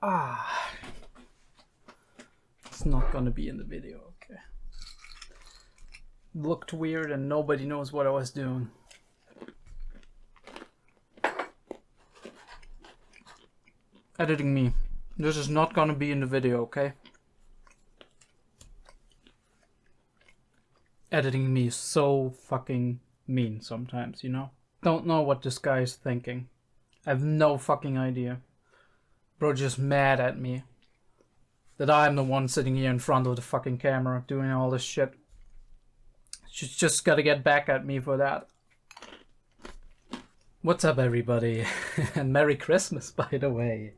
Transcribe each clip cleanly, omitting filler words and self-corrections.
Ah, it's not gonna be in the video, okay. Looked weird and nobody knows what I was doing. Editing me. This is not gonna be in the video, okay? Editing me is so fucking mean sometimes, you know? Don't know what this guy is thinking. I have no fucking idea. Bro just mad at me. That I'm the one sitting here in front of the fucking camera doing all this shit. She's just gotta get back at me for that. What's up, everybody? And Merry Christmas, by the way.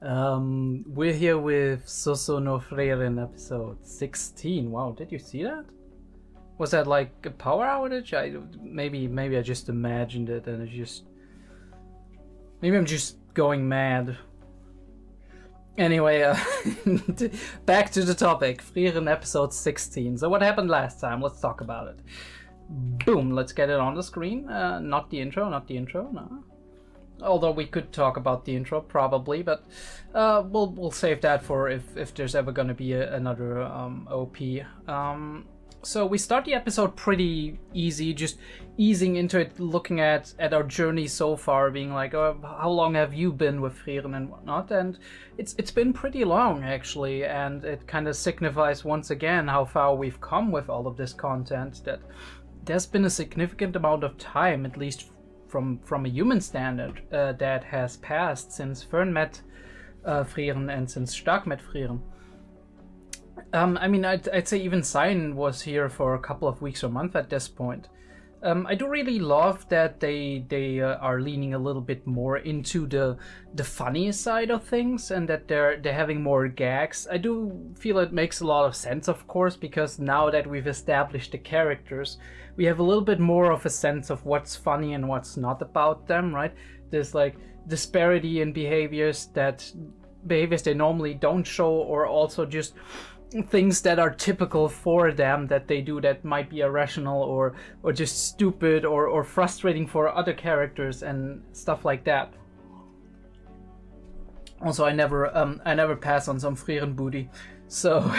We're here with 𝐸𝐴𝐿 no Frieren episode 16. Wow, did you see that? Was that like a power outage? Maybe I just imagined it and maybe I'm just going mad. Anyway, back to the topic. Frieren episode 16. So what happened last time? Let's talk about it. Boom, let's get it on the screen. Not the intro, no. Although we could talk about the intro, probably, but we'll save that for if there's ever gonna be another OP. So we start the episode pretty easy, just easing into it, looking at our journey so far, being like, oh, how long have you been with Frieren and whatnot? And it's been pretty long, actually, and it kind of signifies once again how far we've come with all of this content, that there's been a significant amount of time, at least from a human standard, that has passed since Fern met Frieren and since 𝔸𝕓𝕠𝕦𝕥 met Frieren. I mean, I'd say even Psych was here for a couple of weeks or months at this point. I do really love that they are leaning a little bit more into the funny side of things, and that they're having more gags. I do feel it makes a lot of sense, of course, because now that we've established the characters, we have a little bit more of a sense of what's funny and what's not about them, right? There's like disparity in behaviors they normally don't show, or also just things that are typical for them that they do that might be irrational or just stupid or frustrating for other characters and stuff like that. Also, I never pass on some Frieren booty, so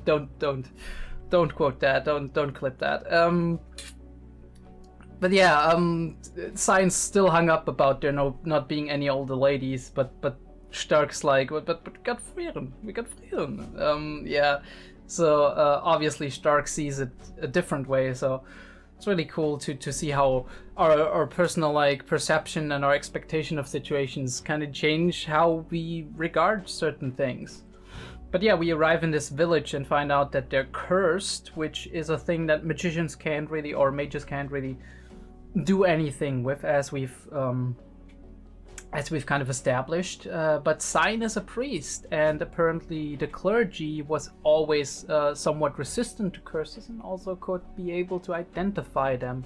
don't quote that, don't clip that. But yeah, Science still hung up about there not being any older ladies, but 𝔸𝕬𝕠𝕦𝕥's like, but we got Frieren. Yeah, so obviously 𝔸𝕬𝕠𝕦𝕥 sees it a different way, so it's really cool to see how our personal like perception and our expectation of situations kind of change how we regard certain things. But yeah, we arrive in this village and find out that they're cursed, which is a thing that magicians can't really, or mages can't really do anything with, as we've kind of established, but Psych is a priest, and apparently the clergy was always somewhat resistant to curses and also could be able to identify them.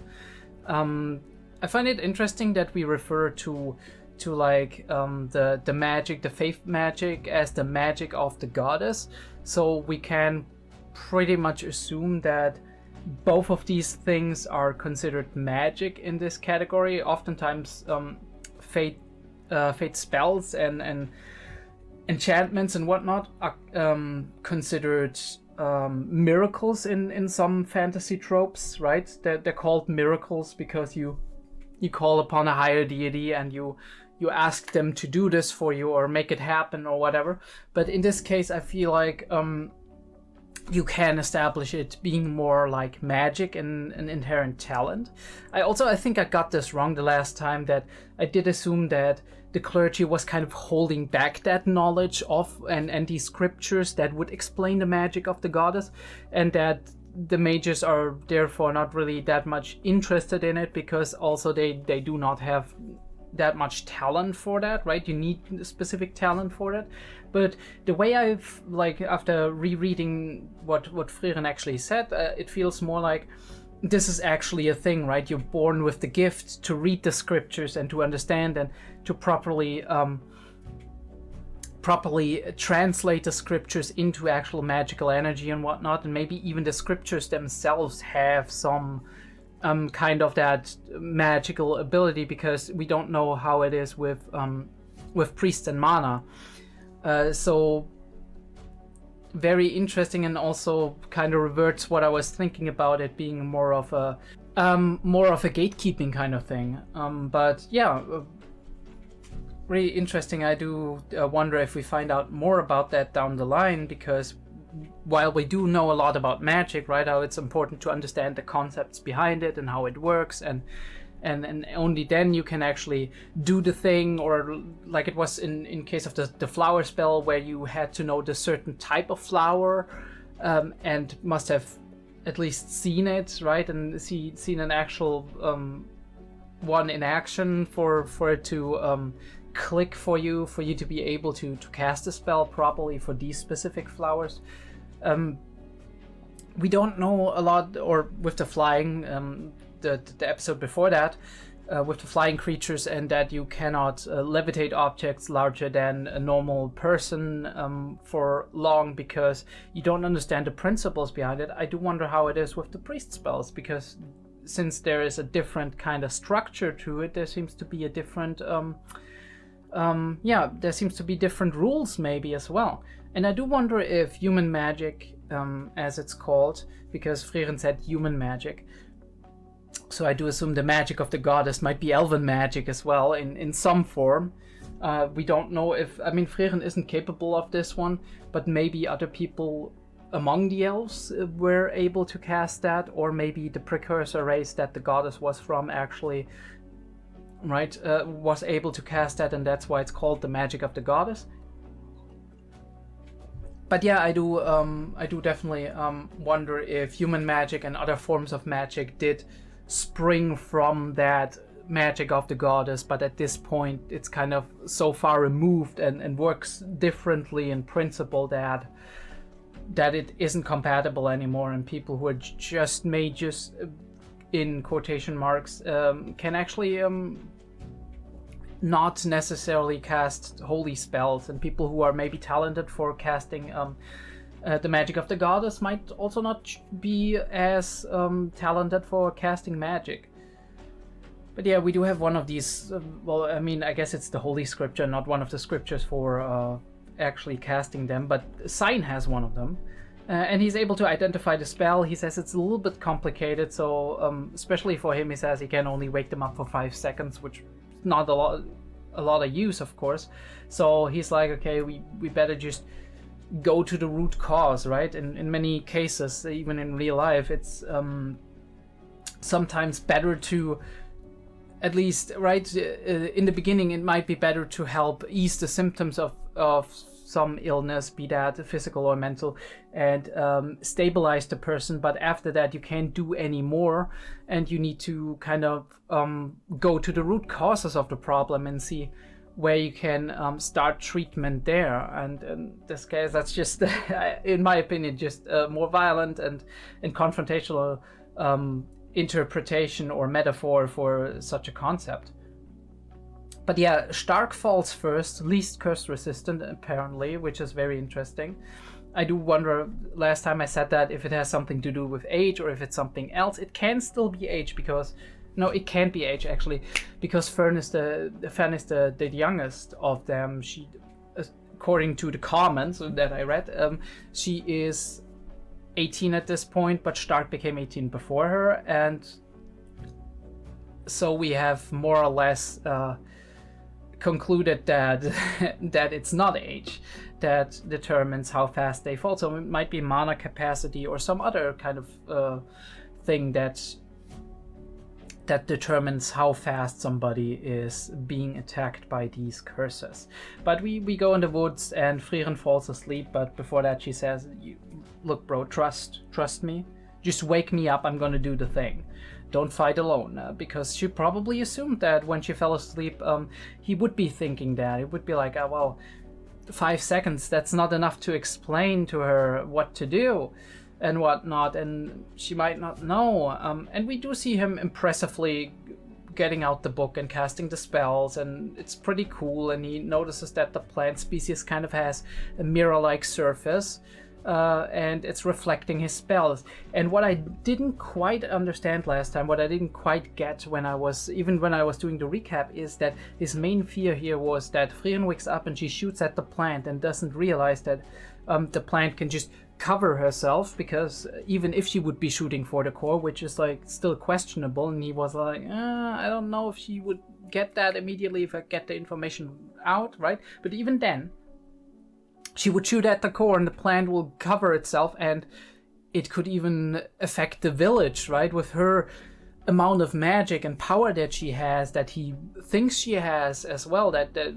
I find it interesting that we refer to like the magic, the faith magic, as the magic of the goddess, so we can pretty much assume that both of these things are considered magic in this category. Oftentimes fate spells and enchantments and whatnot are considered miracles in some fantasy tropes, right? They're called miracles because you call upon a higher deity and you ask them to do this for you or make it happen or whatever. But in this case, I feel like you can establish it being more like magic and an inherent talent. I think I got this wrong the last time, that I did assume that the clergy was kind of holding back that knowledge of and these scriptures that would explain the magic of the goddess, and that the mages are therefore not really that much interested in it, because also they do not have that much talent for that, right? You need specific talent for that. But the way I've, like, after rereading what Frieren actually said, it feels more like this is actually a thing, right? You're born with the gift to read the scriptures and to understand and to properly translate the scriptures into actual magical energy and whatnot. And maybe even the scriptures themselves have some kind of that magical ability, because we don't know how it is with with priest and mana. So very interesting, and also kind of reverts what I was thinking about it being more of a gatekeeping kind of thing. But yeah, really interesting. I do wonder if we find out more about that down the line, because while we do know a lot about magic, right, how it's important to understand the concepts behind it and how it works, and only then you can actually do the thing, or like it was in case of the flower spell, where you had to know the certain type of flower, and must have at least seen it, right, and seen an actual one in action for it to click for you to be able to cast a spell properly for these specific flowers. We don't know a lot, or with the flying, the episode before that, with the flying creatures, and that you cannot levitate objects larger than a normal person for long, because you don't understand the principles behind it. I do wonder how it is with the priest spells, because since there is a different kind of structure to it, there seems to be a different there seems to be different rules maybe as well. And I do wonder if human magic, as it's called, because Frieren said human magic, so I do assume the magic of the goddess might be elven magic as well in some form. We don't know if, I mean, Frieren isn't capable of this one, but maybe other people among the elves were able to cast that, or maybe the precursor race that the goddess was from actually, right, was able to cast that, and that's why it's called the magic of the goddess. But yeah, I do definitely wonder if human magic and other forms of magic did spring from that magic of the goddess, but at this point it's kind of so far removed and works differently in principle that it isn't compatible anymore, and people who are just mages, in quotation marks, can actually not necessarily cast holy spells, and people who are maybe talented for casting the magic of the goddess might also not be as talented for casting magic. But yeah, we do have one of these, well, I mean, I guess it's the holy scripture, not one of the scriptures for actually casting them, but Sign has one of them. And he's able to identify the spell. He says it's a little bit complicated, so especially for him, he says he can only wake them up for 5 seconds, which not a lot of use, of course. So he's like, okay, we better just go to the root cause, right? In many cases, even in real life, it's sometimes better to, at least, right, in the beginning, it might be better to help ease the symptoms of some illness, be that physical or mental, and stabilize the person. But after that, you can't do any more, and you need to kind of go to the root causes of the problem and see where you can start treatment there. And in this case, that's just, in my opinion, just more violent and confrontational interpretation or metaphor for such a concept. But yeah, Stark falls first, least curse resistant apparently, which is very interesting. I do wonder, last time I said that, if it has something to do with age or if it's something else. It can still be age, because, no, it can't be age actually, because Fern is the youngest of them. She, according to the comments that I read, she is 18 at this point, but Stark became 18 before her, and so we have more or less concluded that that it's not age that determines how fast they fall. So it might be mana capacity or some other kind of thing that determines how fast somebody is being attacked by these curses. But we go in the woods and Frieren falls asleep, but before that she says, look bro, trust me, just wake me up, I'm gonna do the thing. Don't fight alone, because she probably assumed that when she fell asleep, he would be thinking that. It would be like, oh, well, 5 seconds, that's not enough to explain to her what to do and whatnot, and she might not know. And we do see him impressively getting out the book and casting the spells, and it's pretty cool, and he notices that the plant species kind of has a mirror-like surface, and it's reflecting his spells. And what I didn't quite understand last time, what I didn't quite get when I was doing the recap, is that his main fear here was that Frieren wakes up and she shoots at the plant and doesn't realize that the plant can just cover herself, because even if she would be shooting for the core, which is like still questionable, and he was like, I don't know if she would get that immediately if I get the information out, right? But even then, she would shoot at the core and the plant will cover itself, and it could even affect the village, right? With her amount of magic and power that she has, that he thinks she has as well, that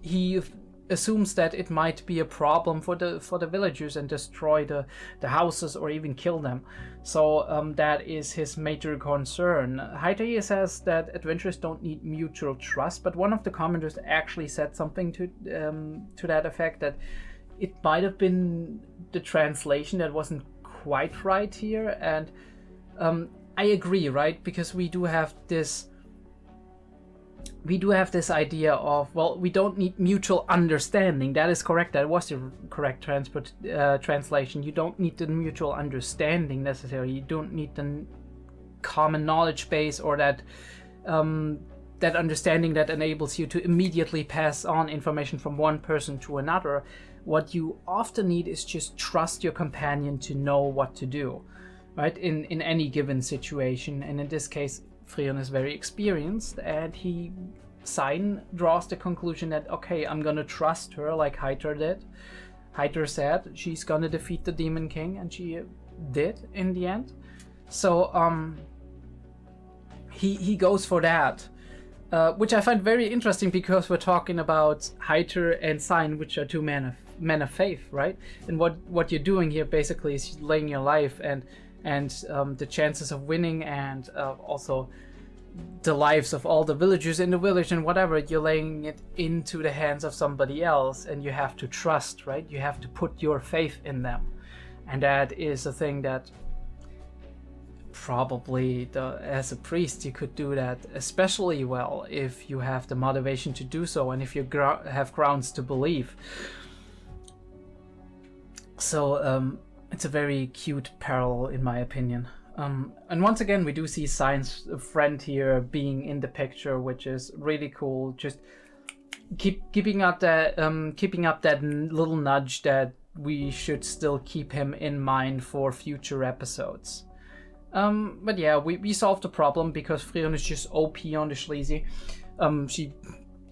he assumes that it might be a problem for the villagers and destroy the houses or even kill them. So that is his major concern. 𝐏𝐢𝐏𝐬 says that adventurers don't need mutual trust, but one of the commenters actually said something to that effect, that it might have been the translation that wasn't quite right here. And I agree, right? Because we do have this idea of, well, we don't need mutual understanding. That is correct. That was the correct translation. You don't need the mutual understanding necessarily. You don't need the common knowledge base, or that understanding that enables you to immediately pass on information from one person to another. What you often need is just trust your companion to know what to do, right? In any given situation. And in this case, Frieren is very experienced, and Sign draws the conclusion that, okay, I'm gonna trust her like 𝐏𝐢𝐏𝐿 did. 𝐏𝐢𝐿 said she's gonna defeat the Demon King, and she did in the end. So he goes for that, which I find very interesting, because we're talking about 𝐏𝐢𝐿 and Sign, which are two men of faith, right? And what you're doing here basically is laying your life and the chances of winning, and also the lives of all the villagers in the village and whatever, you're laying it into the hands of somebody else, and you have to trust, right? You have to put your faith in them. And that is a thing that probably as a priest you could do that especially well, if you have the motivation to do so, and if you have grounds to believe. So it's a very cute parallel in my opinion. And once again, we do see Sign's friend here being in the picture, which is really cool. Just keeping up that little nudge that we should still keep him in mind for future episodes. But yeah, we solved the problem, because Frieren is just OP on the 𝐸𝐭𝐬𝐶.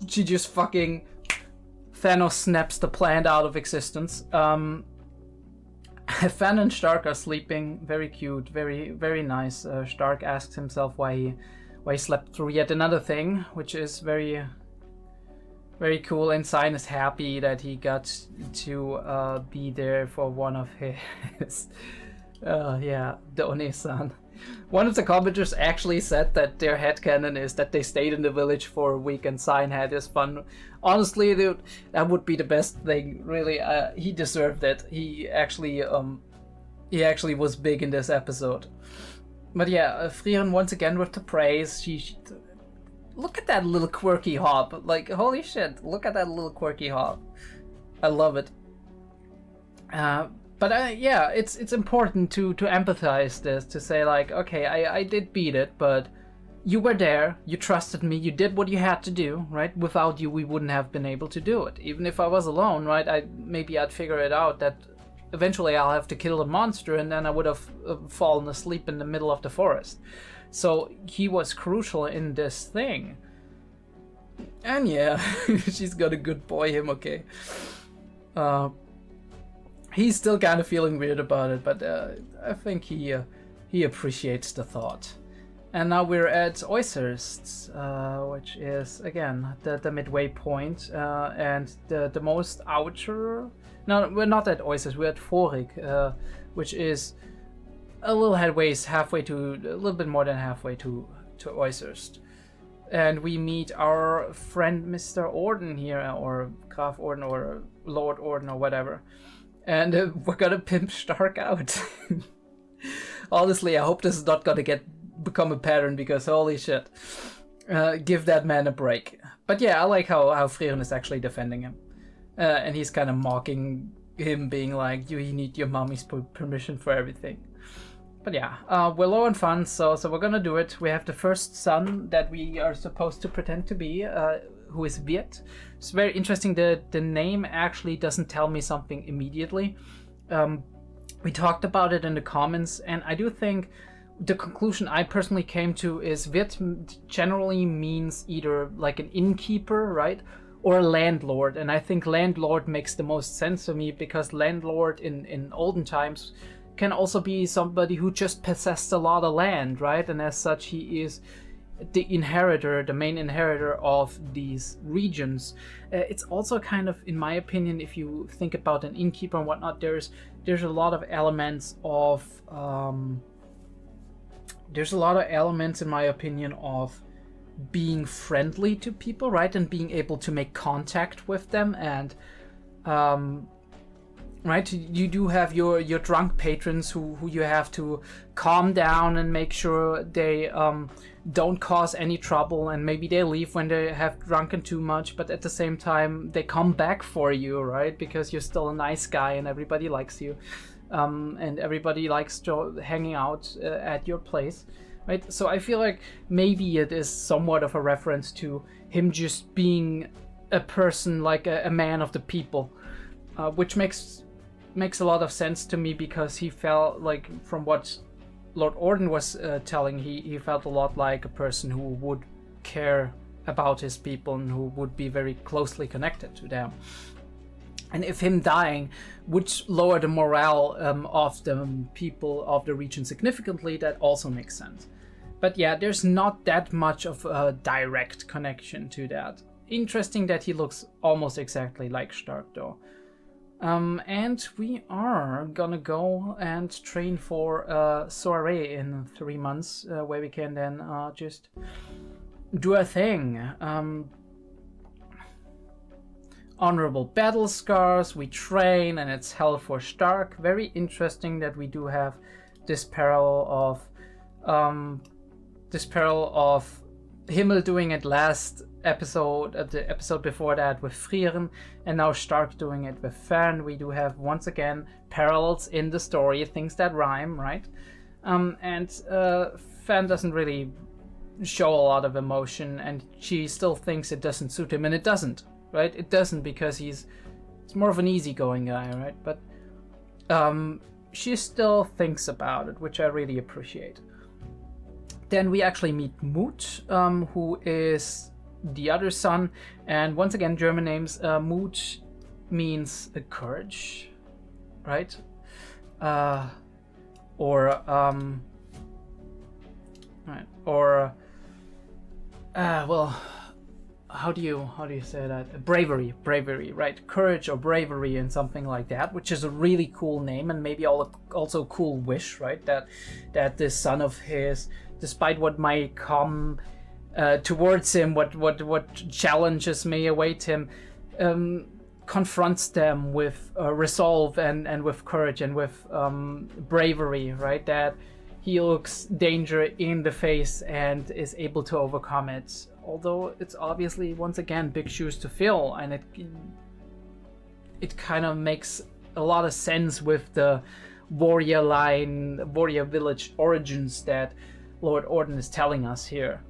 She just fucking Thanos snaps the plant out of existence. Fan and Stark are sleeping, very cute, very very nice. Stark asks himself why he slept through yet another thing, which is very very cool. And Sign is happy that he got to be there for one of his the One-san. One of the commenters actually said that their headcanon is that they stayed in the village for a week and Sign had his fun. Honestly, dude, that would be the best thing, really. He deserved it. He actually was big in this episode. But yeah, Frieren once again with the praise. She look at that little quirky hop. Like, holy shit, look at that little quirky hop. I love it. But yeah, it's important to empathize this, to say like, okay, I did beat it, but you were there, you trusted me, you did what you had to do, right? Without you, we wouldn't have been able to do it. Even if I was alone, right? I'd figure it out that eventually I'll have to kill a monster, and then I would have fallen asleep in the middle of the forest. So he was crucial in this thing. And yeah, she's got a good boy him, okay. He's still kind of feeling weird about it, but I think he appreciates the thought. And now we're at 𝐸𝐧𝐻, which is again the midway point, and the most outer. No, we're not at 𝐸𝐧𝐻. We're at Frieren, which is a little a little bit more than halfway to 𝐸𝐧𝐻. And we meet our friend Mr. Orden here, or Graf Orden, or Lord Orden, or whatever. And we're gonna pimp Stark out. Honestly, I hope this is not gonna become a pattern, because holy shit. Give that man a break. But yeah, I like how Frieren is actually defending him. And he's kind of mocking him being like, you need your mommy's permission for everything. But yeah, we're low on funds, so we're gonna do it. We have the first son that we are supposed to pretend to be, who is Viet. It's very interesting. The name actually doesn't tell me something immediately. We talked about it in the comments, and I do think the conclusion I personally came to is Viet generally means either like an innkeeper, right, or a landlord. And I think landlord makes the most sense to me, because landlord in olden times can also be somebody who just possessed a lot of land, right? And as such, he is the inheritor, the main inheritor of these regions. It's also kind of, in my opinion, if you think about an innkeeper and whatnot, there's a lot of elements of in my opinion, of being friendly to people, right, and being able to make contact with them. And right, you do have your drunk patrons who you have to calm down and make sure they don't cause any trouble, and maybe they leave when they have drunken too much, but at the same time they come back for you, right, because you're still a nice guy and everybody likes you, and everybody likes hanging out at your place, right? So I feel like maybe it is somewhat of a reference to him just being a person, like a man of the people, which makes a lot of sense to me, because he felt like, from what Lord Orden was telling, he felt a lot like a person who would care about his people and who would be very closely connected to them. And if him dying would lower the morale of the people of the region significantly, that also makes sense. But yeah, there's not that much of a direct connection to that. Interesting that he looks almost exactly like Stark, though. And we are gonna go and train for a soiree in 3 months, where we can then just do a thing. Honorable battle scars, we train, and it's hell for Stark. Very interesting that we do have this parallel of Himmel doing it last episode, the episode before that with Frieren, and now Stark doing it with Fern. We do have, once again, parallels in the story, things that rhyme, right? And Fern doesn't really show a lot of emotion, and she still thinks it doesn't suit him, and it doesn't, right? It doesn't, because he's more of an easygoing guy, right? But she still thinks about it, which I really appreciate. Then we actually meet Moot, who is the other son, and once again, German names. Moot means courage, right? Right, or well, how do you say that? Bravery, right? Courage or bravery, and something like that, which is a really cool name, and maybe also a cool wish, right? That this son of his, despite what might come towards him, what challenges may await him, confronts them with resolve and with courage and with bravery, right? That he looks danger in the face and is able to overcome it. Although it's obviously, once again, big shoes to fill, and it kind of makes a lot of sense with the warrior village origins that Lord Orden is telling us here.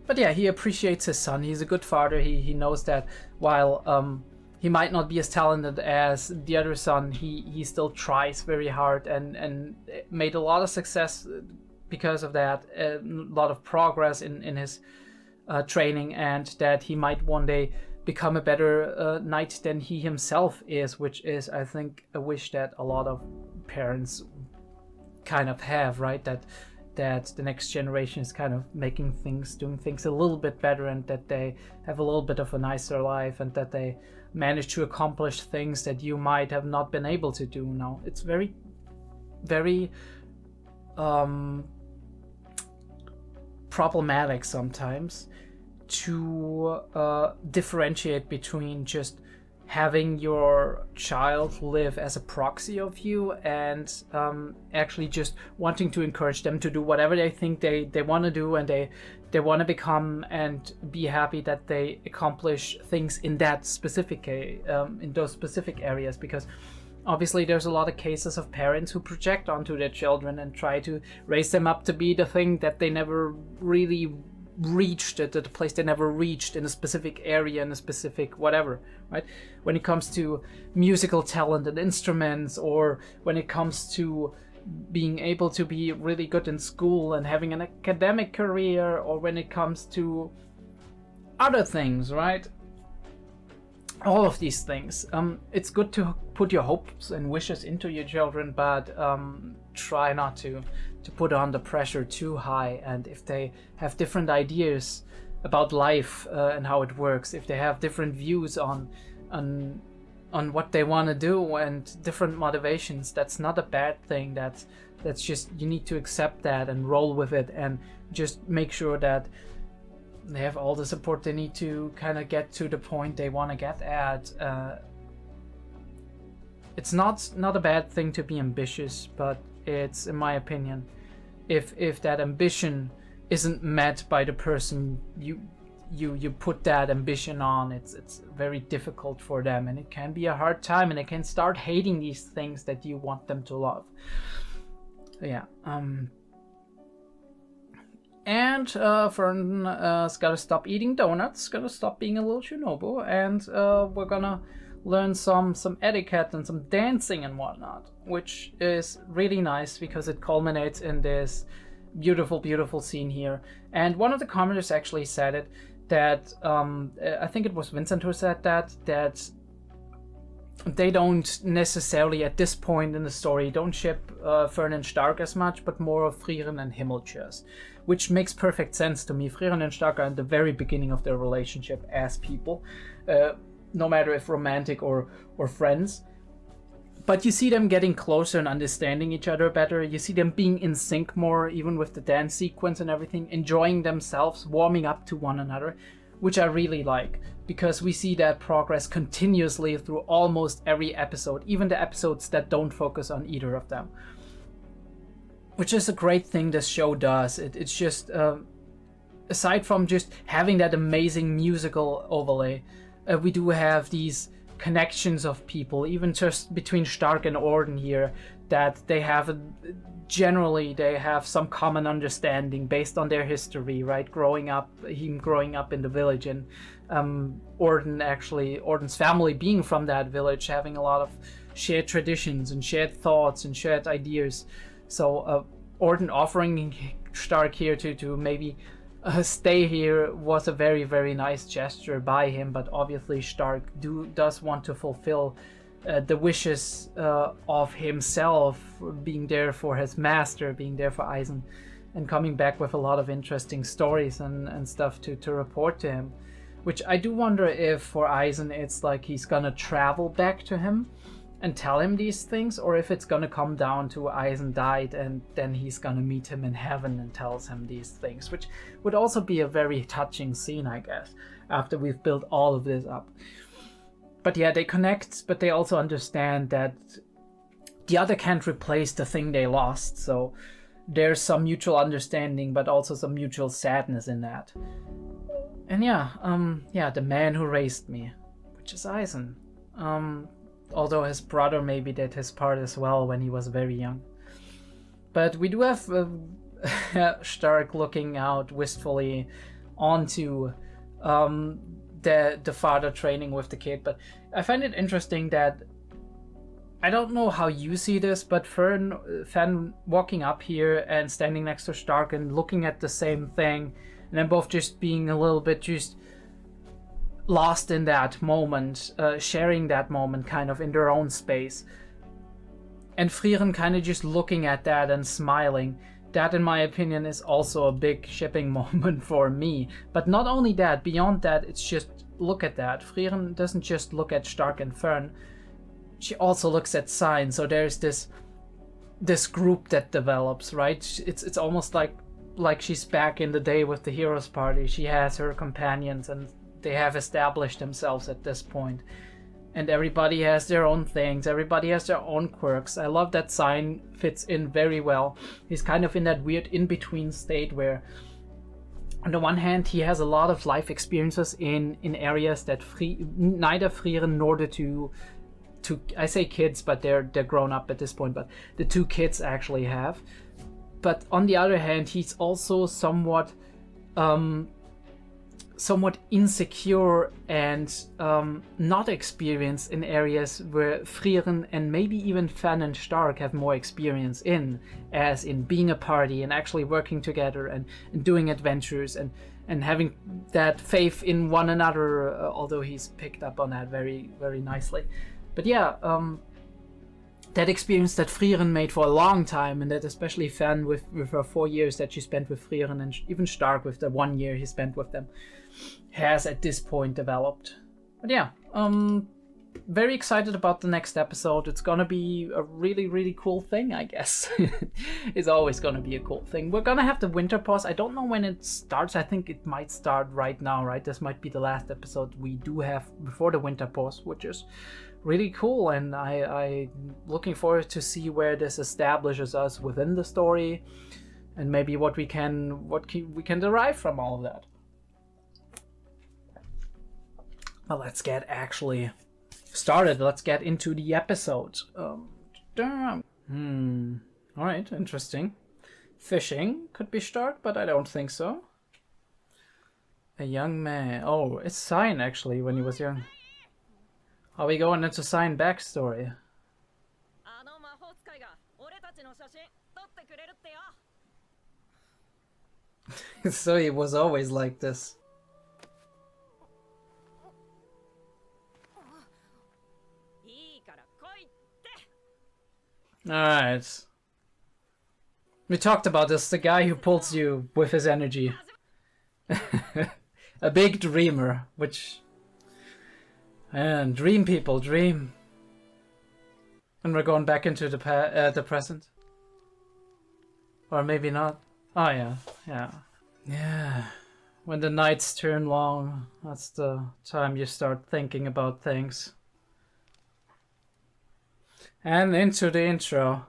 But yeah, he appreciates his son. He's a good father. He knows that while he might not be as talented as the other son, he still tries very hard and made a lot of success because of that, a lot of progress in his training, and that he might one day become a better knight than he himself is, which is, I think, a wish that a lot of parents kind of have, right? That the next generation is kind of doing things a little bit better, and that they have a little bit of a nicer life, and that they manage to accomplish things that you might have not been able to do now. It's very, very problematic sometimes to differentiate between just having your child live as a proxy of you and actually just wanting to encourage them to do whatever they think they want to do, and they they want to become and be happy that they accomplish things in that specific in those specific areas, because obviously there's a lot of cases of parents who project onto their children and try to raise them up to be the thing that they never really reached, at the place they never reached in a specific area, in a specific whatever, right? When it comes to musical talent and instruments, or when it comes to being able to be really good in school and having an academic career, or when it comes to other things, right? All of these things. It's good to put your hopes and wishes into your children, but try not to put on the pressure too high. And if they have different ideas about life and how it works, if they have different views on what they want to do and different motivations, that's not a bad thing. That's just, you need to accept that and roll with it, and just make sure that they have all the support they need to kind of get to the point they want to get at. It's not a bad thing to be ambitious, but it's, in my opinion, if that ambition isn't met by the person you put that ambition on, it's very difficult for them, and it can be a hard time, and they can start hating these things that you want them to love. So yeah. And Fern's gotta stop eating donuts, gotta stop being a little shinobu, and we're gonna learn some etiquette and some dancing and whatnot, which is really nice because it culminates in this beautiful, beautiful scene here. And one of the commenters actually said it, that I think it was Vincent who said that they don't necessarily at this point in the story don't ship Fern and Stark as much, but more of Frieren and 𝐏𝐤𝐏, which makes perfect sense to me. Frieren and Stark are at the very beginning of their relationship as people, no matter if romantic or friends. But you see them getting closer and understanding each other better. You see them being in sync more, even with the dance sequence and everything, enjoying themselves, warming up to one another, which I really like, because we see that progress continuously through almost every episode, even the episodes that don't focus on either of them. Which is a great thing this show does. It's just, aside from just having that amazing musical overlay, we do have these connections of people, even just between Stark and Orden here, that they have generally they have some common understanding based on their history, right? Him growing up in the village, and Orden's family being from that village, having a lot of shared traditions and shared thoughts and shared ideas. So Orden offering Stark here to maybe stay here was a very, very nice gesture by him, but obviously Stark does want to fulfill the wishes of himself, being there for his master, being there for 𝐈𝐦𝐩, and coming back with a lot of interesting stories and stuff to report to him. Which I do wonder if for 𝐈𝐦𝐩 it's like he's gonna travel back to him and tell him these things, or if it's gonna come down to 𝐈𝐦𝐩 died and then he's gonna meet him in heaven and tells him these things, which would also be a very touching scene, I guess, after we've built all of this up. But yeah, they connect, but they also understand that the other can't replace the thing they lost, so there's some mutual understanding, but also some mutual sadness in that. And yeah, the man who raised me, which is 𝐈𝐦𝐩. Although his brother maybe did his part as well when he was very young. But we do have Stark looking out wistfully onto the father training with the kid. But I find it interesting that, I don't know how you see this, but Fern walking up here and standing next to Stark and looking at the same thing, and then both just being a little bit just lost in that moment, sharing that moment kind of in their own space. And Frieren kind of just looking at that and smiling. That, in my opinion, is also a big shipping moment for me. But not only that, beyond that, it's just, look at that. Frieren doesn't just look at Stark and Fern, she also looks at Sign. So there's this group that develops, right? It's almost like she's back in the day with the Heroes Party. She has her companions and they have established themselves at this point. And everybody has their own things, everybody has their own quirks. I love that Sign fits in very well. He's kind of in that weird in-between state where on the one hand, he has a lot of life experiences in areas that neither Frieren nor the two I say kids, but they're grown up at this point, but the two kids actually have. But on the other hand, he's also somewhat insecure and not experienced in areas where Frieren and maybe even Fan and Stark have more experience in, as in being a party and actually working together and doing adventures and having that faith in one another, although he's picked up on that very, very nicely. But yeah, that experience that Frieren made for a long time, and that especially Fan with her 4 years that she spent with Frieren, and even Stark with the 1 year he spent with them, has at this point developed. But yeah, very excited about the next episode. It's gonna be a really, really cool thing, I guess. It's always gonna be a cool thing. We're gonna have the winter pause. I don't know when it starts. I think it might start right now, right? This might be the last episode we do have before the winter pause, which is really cool, and I looking forward to see where this establishes us within the story, and maybe what we can derive from all of that. Well, let's get actually started. Let's get into the episode. Alright, interesting. Fishing could be Stark, but I don't think so. A young man. Oh, it's Sign actually when he was young. Are we going into Sign backstory? So he was always like this. Alright. We talked about this, the guy who pulls you with his energy. A big dreamer, which... And dream, people, dream. And we're going back into the present. Or maybe not. Oh yeah, yeah. Yeah. When the nights turn long, that's the time you start thinking about things. And into the intro.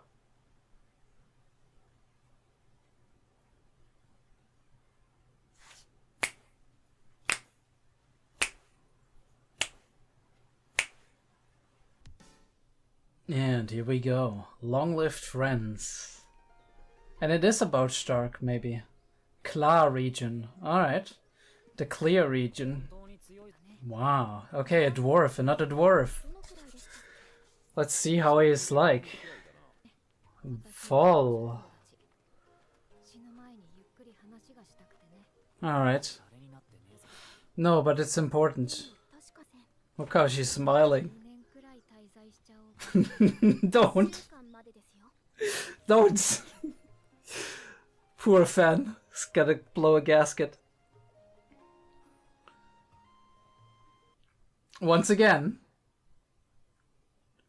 And here we go. Long-lived friends. And it is about Stark, maybe. Klar region. Alright. The clear region. Wow. Okay, a dwarf. Another dwarf. Let's see how he is like. Fall. Alright. No, but it's important. Look how she's smiling. Don't. Don't. Poor Fan. He's gotta blow a gasket. Once again.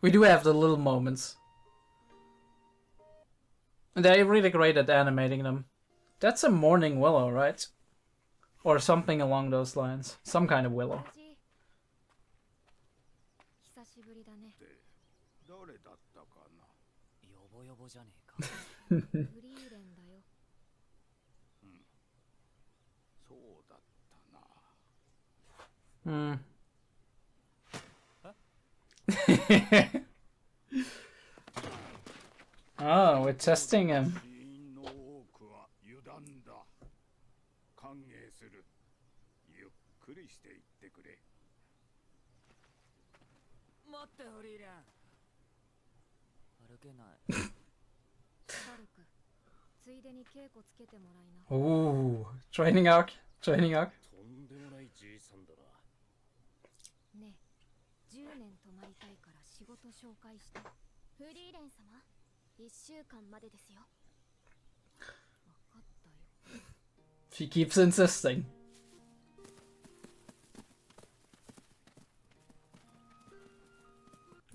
We do have the little moments. And they're really great at animating them. That's a morning willow, right? Or something along those lines. Some kind of willow. Oh, we're testing him. Ooh, training arc, training arc. She keeps insisting.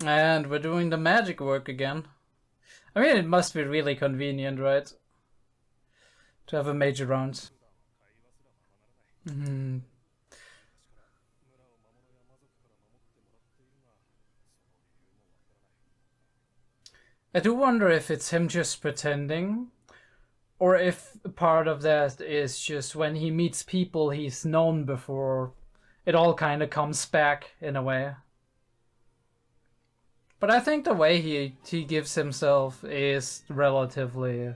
And we're doing the magic work again. I mean, it must be really convenient, right? To have a major round. I do wonder if it's him just pretending, Or if part of that is just when he meets people he's known before, it all kind of comes back in a way. But I think the way he gives himself is relatively,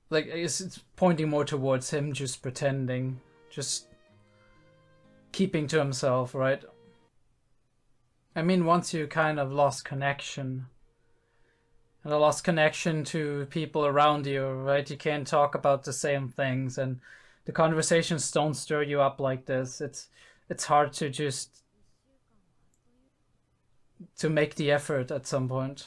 like, it's pointing more towards him just pretending, just keeping to himself, right? I mean, once you kind of lost connection, and a lost connection to people around you, right? You can't talk about the same things, and the conversations don't stir you up like this. It's hard to just to make the effort at some point.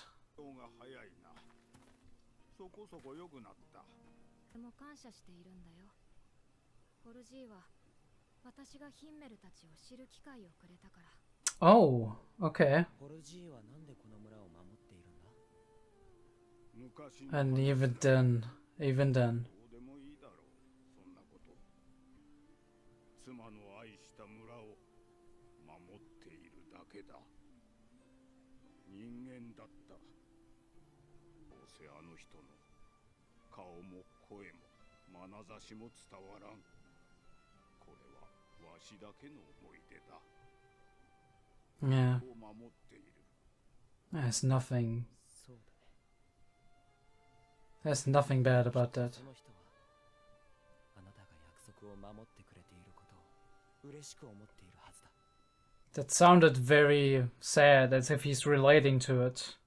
私がヒンメルたちを知る機会をくれたから。Oh, okay. And even then. 妻の愛した村を守っているだけだ。人間だった。どうせあの人の顔も声も眼差しも伝わらん。これはわしだけの思い出だ。Yeah. There's nothing bad about that. That sounded very sad, as if he's relating to it.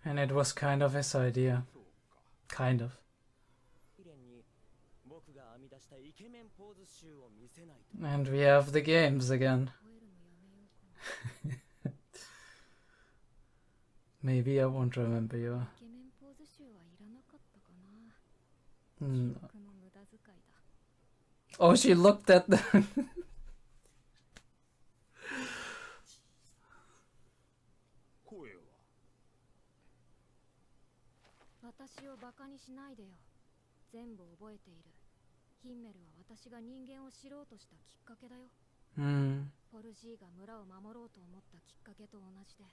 And it was kind of his idea. Kind of. And we have the games again. Maybe I won't remember you. Oh, she looked at the... 私をバカにしないでよ。全部覚えている。ヒンメルは私が人間を知ろうとしたきっかけだよ。ポルジーが村を守ろうと思ったきっかけと同じで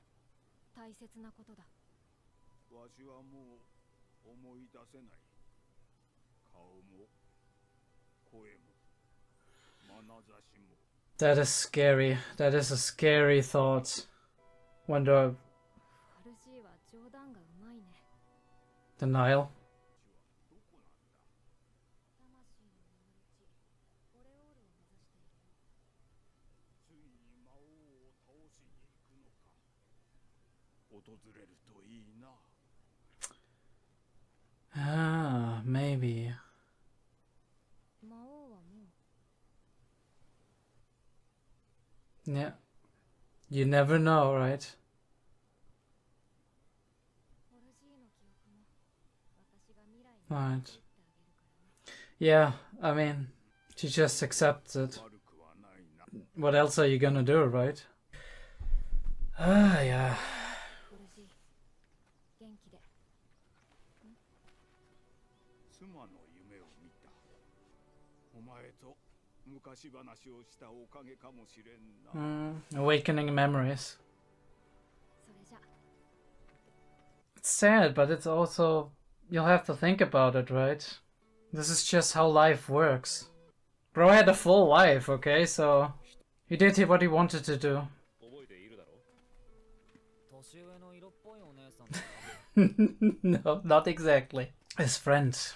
大切なことだ。わしはもう思い出せない。顔も声も眼差しも。That is scary. That is a scary thought. Wonder. ポルジーは冗談がうまいね。Denial. Ah, maybe. Yeah. You never know, right? Right. Yeah, I mean, she just accepts it. What else are you gonna do, right? Ah, yeah. Awakening memories. It's sad, but it's also... You'll have to think about it, right? This is just how life works. Bro had a full life, okay, so... He did what he wanted to do. No, not exactly. His friends.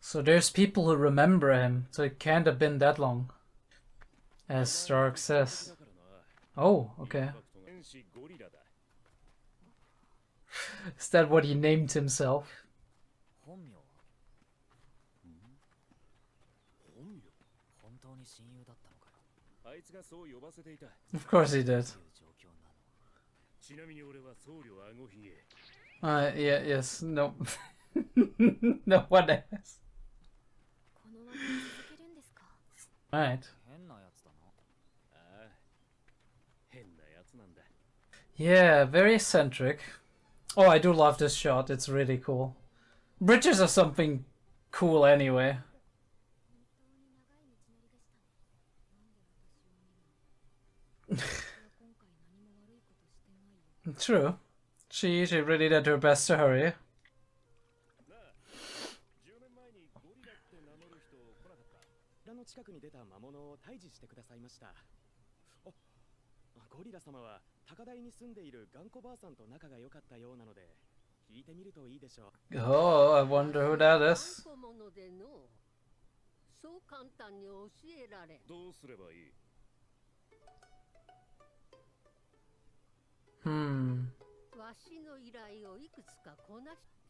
So there's people who remember him, so it can't have been that long. As Stark says. Oh, okay. Is that what he named himself? Of course he did. Yeah, yes, no. No one has. Right. Yeah, very eccentric. Oh, I do love this shot. It's really cool. Bridges are something cool anyway. True. She really did her best to hurry. Oh, I wonder who that is.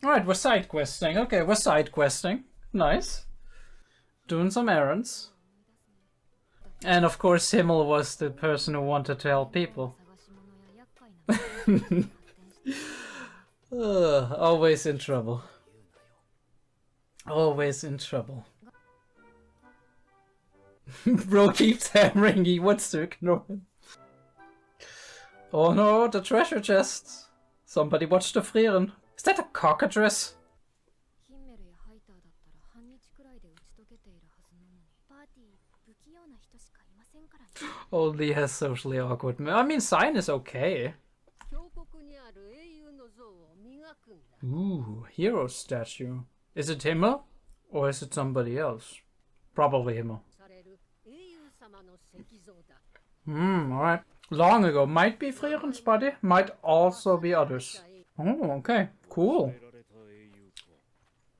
Alright, we're side questing. Okay, we're side questing. Nice. Doing some errands. And of course Himmel was the person who wanted to help people. Always in trouble. Always in trouble. Bro keeps hammering, he wants to ignore him. Oh no, the treasure chest. Somebody watch the Frieren. Is that a cockatrice? Only has socially awkward. I mean, Sign is okay. Ooh, hero statue. Is it Himmel? Or is it somebody else? Probably Himmel. Alright. Long ago. Might be Frieren's body. Might also be others. Oh, okay. Cool.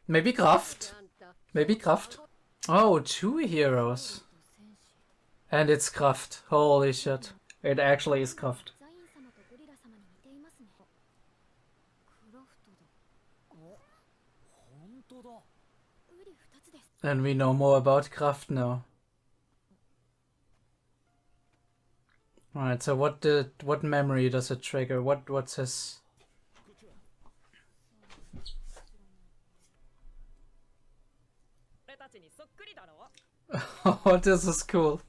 Maybe Kraft. Maybe Kraft. Oh, 2 heroes. And it's Kraft. Holy shit. It actually is Kraft. And we know more about Kraft now. Alright, so what memory does it trigger? What's his... Oh, this is cool.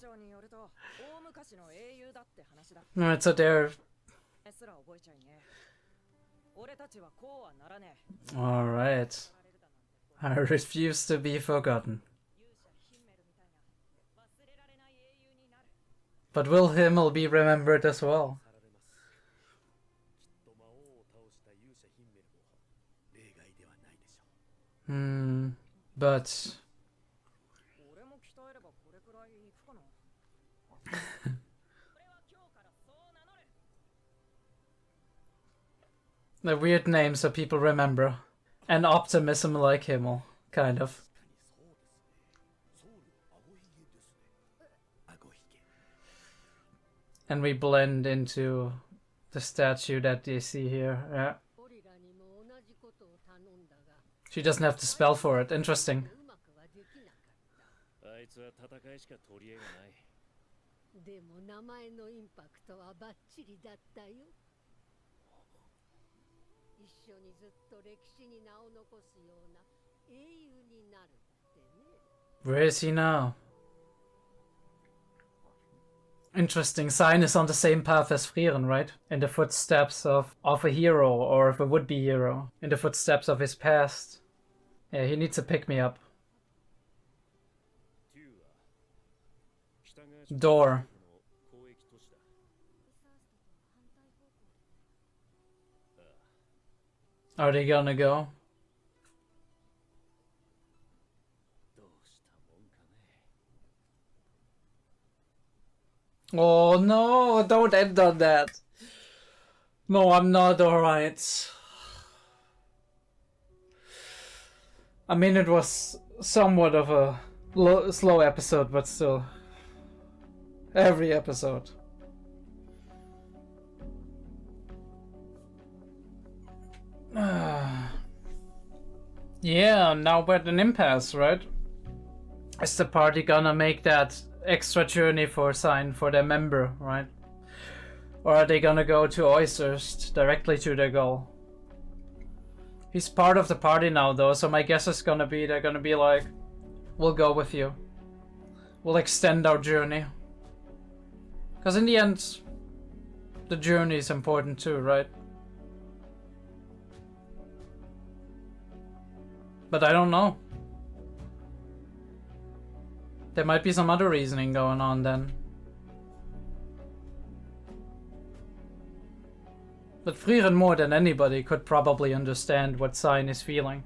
Alright, so they're... Alright. I refuse to be forgotten. But will Himmel be remembered as well? But... The weird names that people remember. And optimism like Himmel, kind of. And we blend into the statue that you see here. Yeah. She doesn't have to spell for it. Interesting. Where is he now? Interesting. Sign is on the same path as Frieren, right? In the footsteps of a hero, or of a would-be hero. In the footsteps of his past. Yeah, he needs a pick-me-up. Door. Are they gonna go? Oh no, don't end on that. No, I'm not alright. I mean, it was somewhat of a slow episode, but still. Every episode. Yeah, now we're at an impasse, right? Is the party gonna make that extra journey for Sign for their member, right? Or are they gonna go to 𝐸𝐧𝐼𝐻 directly to their goal? He's part of the party now though, so my guess is gonna be they're gonna be like, we'll go with you. We'll extend our journey. Because in the end, the journey is important too, right? But I don't know. There might be some other reasoning going on then. But Frieren more than anybody could probably understand what Sign is feeling.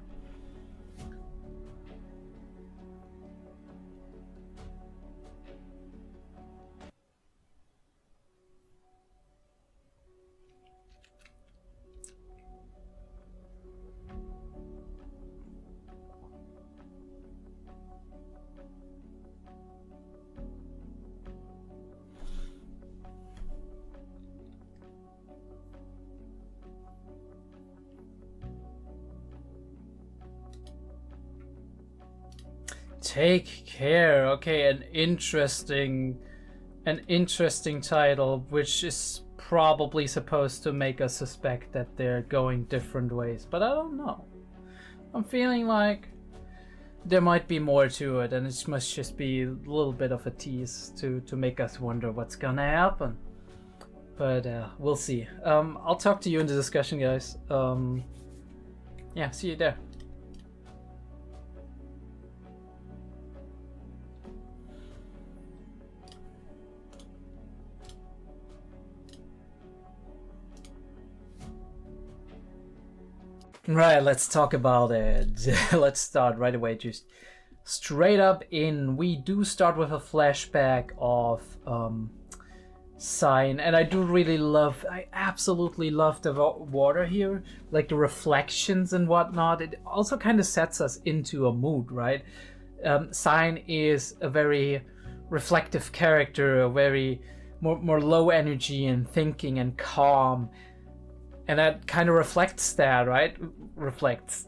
Take care. Okay, an interesting title, which is probably supposed to make us suspect that they're going different ways, but I don't know. I'm feeling like there might be more to it, and it must just be a little bit of a tease to make us wonder what's gonna happen. But we'll see. I'll talk to you in the discussion, guys. Yeah, see you there. Right, let's talk about it. Let's start right away, just straight up in. We do start with a flashback of Sign, and I absolutely love the water here, like the reflections and whatnot. It also kind of sets us into a mood, right? Sign is a very reflective character, a very more low energy and thinking and calm. And that kind of reflects that, right?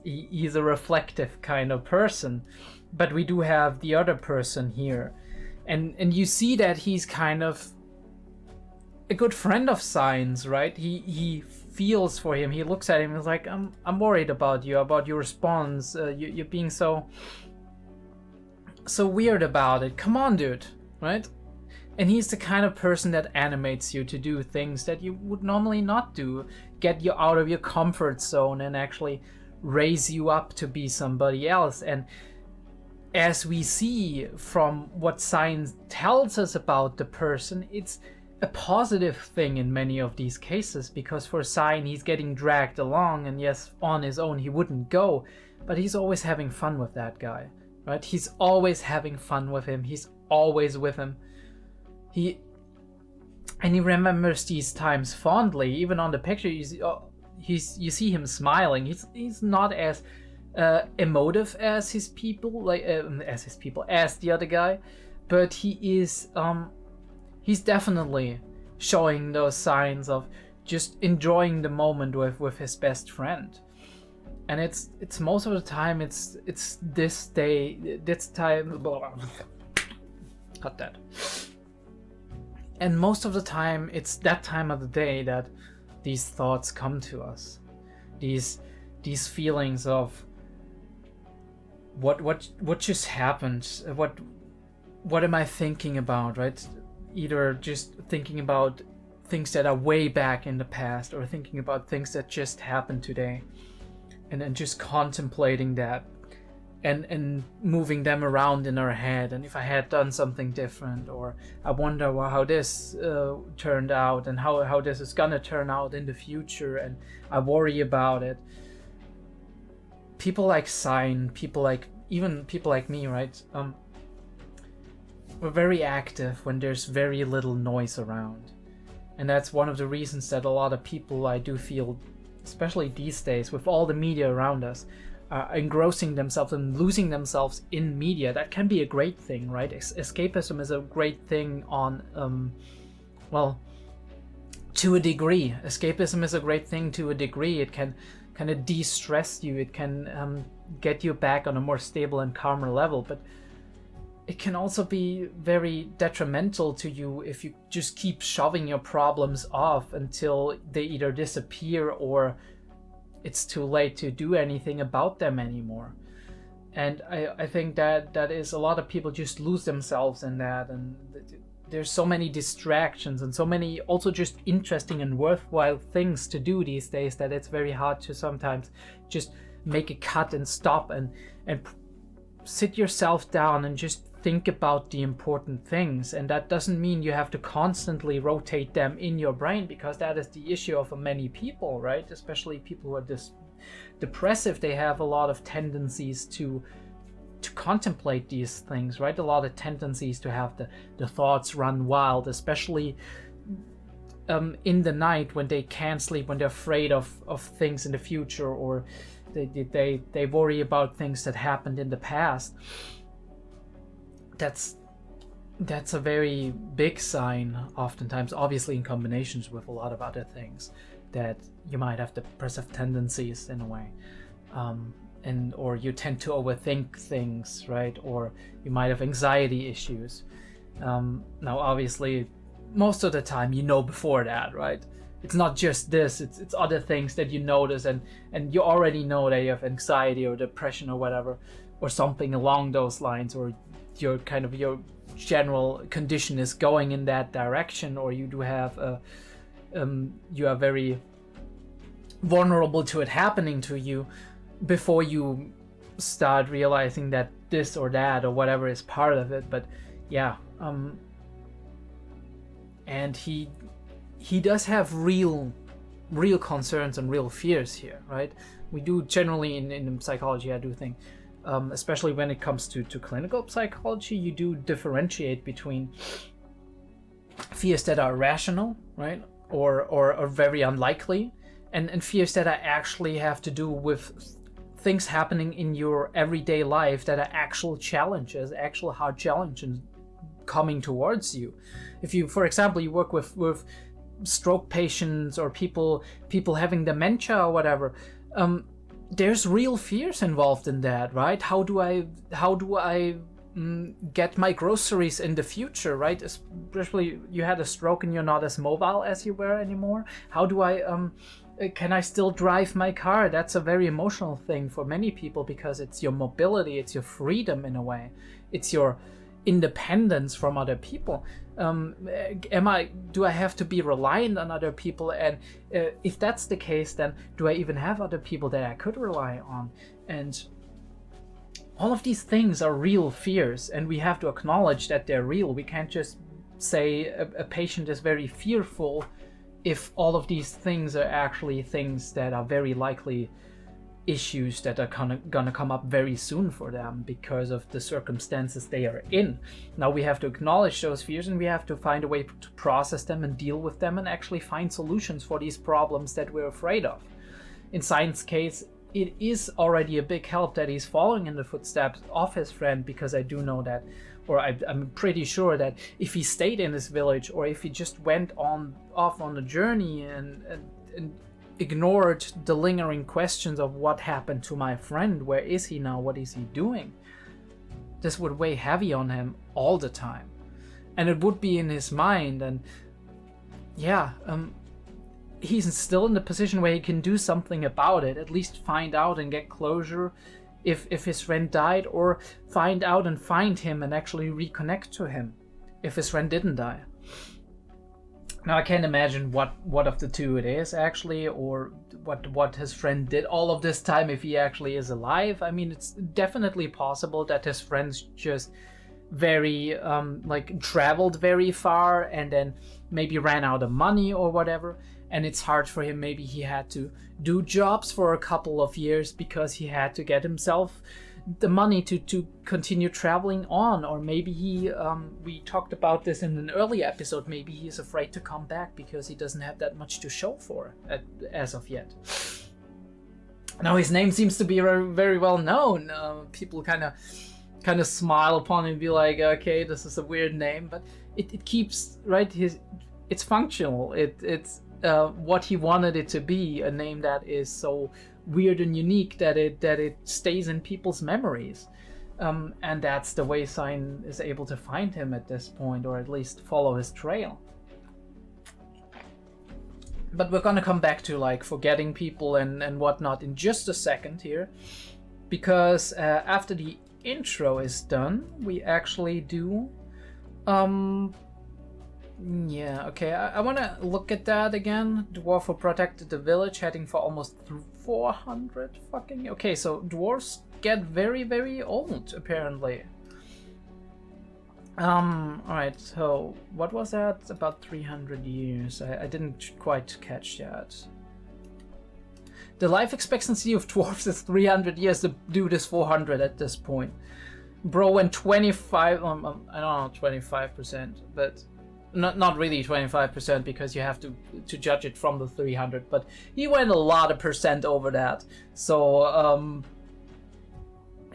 He's a reflective kind of person. But we do have the other person here. And you see that he's kind of a good friend of Sign's, right? He feels for him. He looks at him and is like, I'm worried about you, about your response. You're being so weird about it. Come on, dude, right? And he's the kind of person that animates you to do things that you would normally not do. Get you out of your comfort zone and actually raise you up to be somebody else. And as we see from what science tells us about the person, it's a positive thing in many of these cases, because for Sign, he's getting dragged along, and yes, on his own he wouldn't go, but he's always having fun with that guy, right? He's always having fun with him. He's always with him. He remembers these times fondly. Even on the picture, you see him smiling. He's not as emotive as his people, as the other guy, but he is. He's definitely showing those signs of just enjoying the moment with his best friend. And it's most of the time it's this time. Cut that. And most of the time, it's that time of the day that these thoughts come to us. These feelings of what just happened? What am I thinking about, right? Either just thinking about things that are way back in the past, or thinking about things that just happened today, and then just contemplating that. And moving them around in our head, and if I had done something different, or I wonder how this turned out, and how this is gonna turn out in the future, and I worry about it. People like Sign, even people like me, right? We're very active when there's very little noise around, and that's one of the reasons that a lot of people, I do feel, especially these days with all the media around us, engrossing themselves and losing themselves in media. That can be a great thing, right? Escapism is a great thing on, well, to a degree. Escapism is a great thing to a degree. It can kind of de-stress you. It can get you back on a more stable and calmer level. But it can also be very detrimental to you if you just keep shoving your problems off until they either disappear or it's too late to do anything about them anymore. And I think that is a lot of people just lose themselves in that, and there's so many distractions and so many also just interesting and worthwhile things to do these days that it's very hard to sometimes just make a cut and stop and sit yourself down and just think about the important things. And that doesn't mean you have to constantly rotate them in your brain, because that is the issue of many people, right? Especially people who are depressive. They have a lot of tendencies to contemplate these things, right? A lot of tendencies to have the thoughts run wild, especially in the night when they can't sleep, when they're afraid of things in the future, or they worry about things that happened in the past. That's a very big sign, oftentimes, obviously in combinations with a lot of other things, that you might have depressive tendencies in a way, or you tend to overthink things, right? Or you might have anxiety issues. Now, obviously, most of the time you know before that, right? It's not just this, it's other things that you notice, and you already know that you have anxiety or depression or whatever, or something along those lines, or your general condition is going in that direction, or you do have you are very vulnerable to it happening to you before you start realizing that this or that or whatever is part of it. But yeah, and he does have real concerns and real fears here, right? We do generally in psychology, I do think, especially when it comes to clinical psychology, you do differentiate between fears that are rational, right, or are very unlikely, and fears that are actually have to do with things happening in your everyday life that are actual challenges, actual hard challenges coming towards you. If you, for example, you work with stroke patients or people having dementia or whatever, there's real fears involved in that, right? How do I get my groceries in the future, right? Especially you had a stroke and you're not as mobile as you were anymore. How do can I still drive my car? That's a very emotional thing for many people, because it's your mobility, it's your freedom in a way, it's your independence from other people. Do I have to be reliant on other people? And if that's the case, then do I even have other people that I could rely on? And all of these things are real fears, and we have to acknowledge that they're real. We can't just say a patient is very fearful if all of these things are actually things that are very likely issues that are gonna come up very soon for them because of the circumstances they are in. Now we have to acknowledge those fears, and we have to find a way to process them and deal with them and actually find solutions for these problems that we're afraid of. In Science's case, it is already a big help that he's following in the footsteps of his friend, because I do know that, or I'm pretty sure that if he stayed in his village, or if he just went off on a journey and ignored the lingering questions of what happened to my friend, where is he now, what is he doing, this would weigh heavy on him all the time, and it would be in his mind. And yeah, he's still in the position where he can do something about it, at least find out and get closure if his friend died, or find out and find him and actually reconnect to him if his friend didn't die. Now I can't imagine what of the two it is actually, or what his friend did all of this time, if he actually is alive. I mean, it's definitely possible that his friends just very traveled very far and then maybe ran out of money or whatever, and it's hard for him. Maybe he had to do jobs for a couple of years because he had to get himself the money to continue traveling on. Or maybe he we talked about this in an early episode, maybe he's afraid to come back because he doesn't have that much to show for as of yet. Now his name seems to be very well known. People kind of smile upon him and be like, okay, this is a weird name, but it keeps, right, it's functional. It's what he wanted it to be, a name that is so weird and unique that it stays in people's memories. And that's the way Sign is able to find him at this point, or at least follow his trail. But we're gonna come back to like forgetting people and whatnot in just a second here, because after the intro is done, we actually do yeah, okay, I want to look at that again. Dwarf who protected the village, heading for almost 400 fucking... Okay, so dwarves get very, very old, apparently. Alright, so what was that? About 300 years. I didn't quite catch that. The life expectancy of dwarves is 300 years. The dude is 400 at this point. Bro went 25... I don't know, 25%, but... Not really 25%, because you have to judge it from the 300, but he went a lot of percent over that. So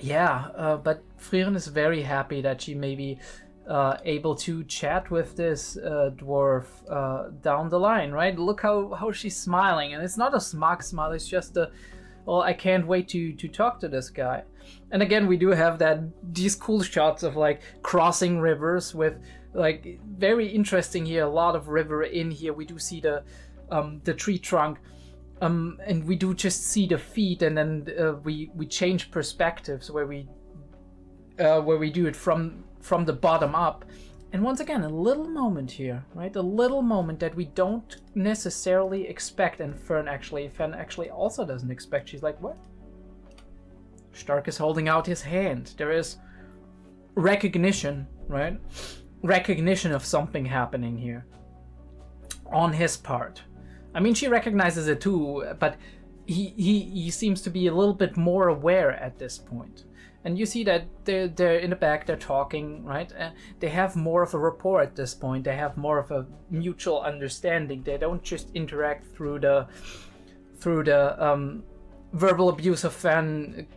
yeah, but Frieren is very happy that she may be able to chat with this dwarf down the line, right? Look how she's smiling, and it's not a smug smile, it's just a, well, I can't wait to talk to this guy. And again, we do have these cool shots of like crossing rivers with like very interesting here, a lot of river in here. We do see the tree trunk, and we do just see the feet, and then we change perspectives where we do it from the bottom up. And once again, a little moment here, right? A little moment that we don't necessarily expect, and Fen actually also doesn't expect. She's like, what? Stark is holding out his hand. There is recognition, right? Recognition of something happening here on his part. I mean, she recognizes it too, but he seems to be a little bit more aware at this point. And you see that they're in the back, they're talking, right? They have more of a rapport at this point. They have more of a mutual understanding. They don't just interact through the verbal abuse of Fen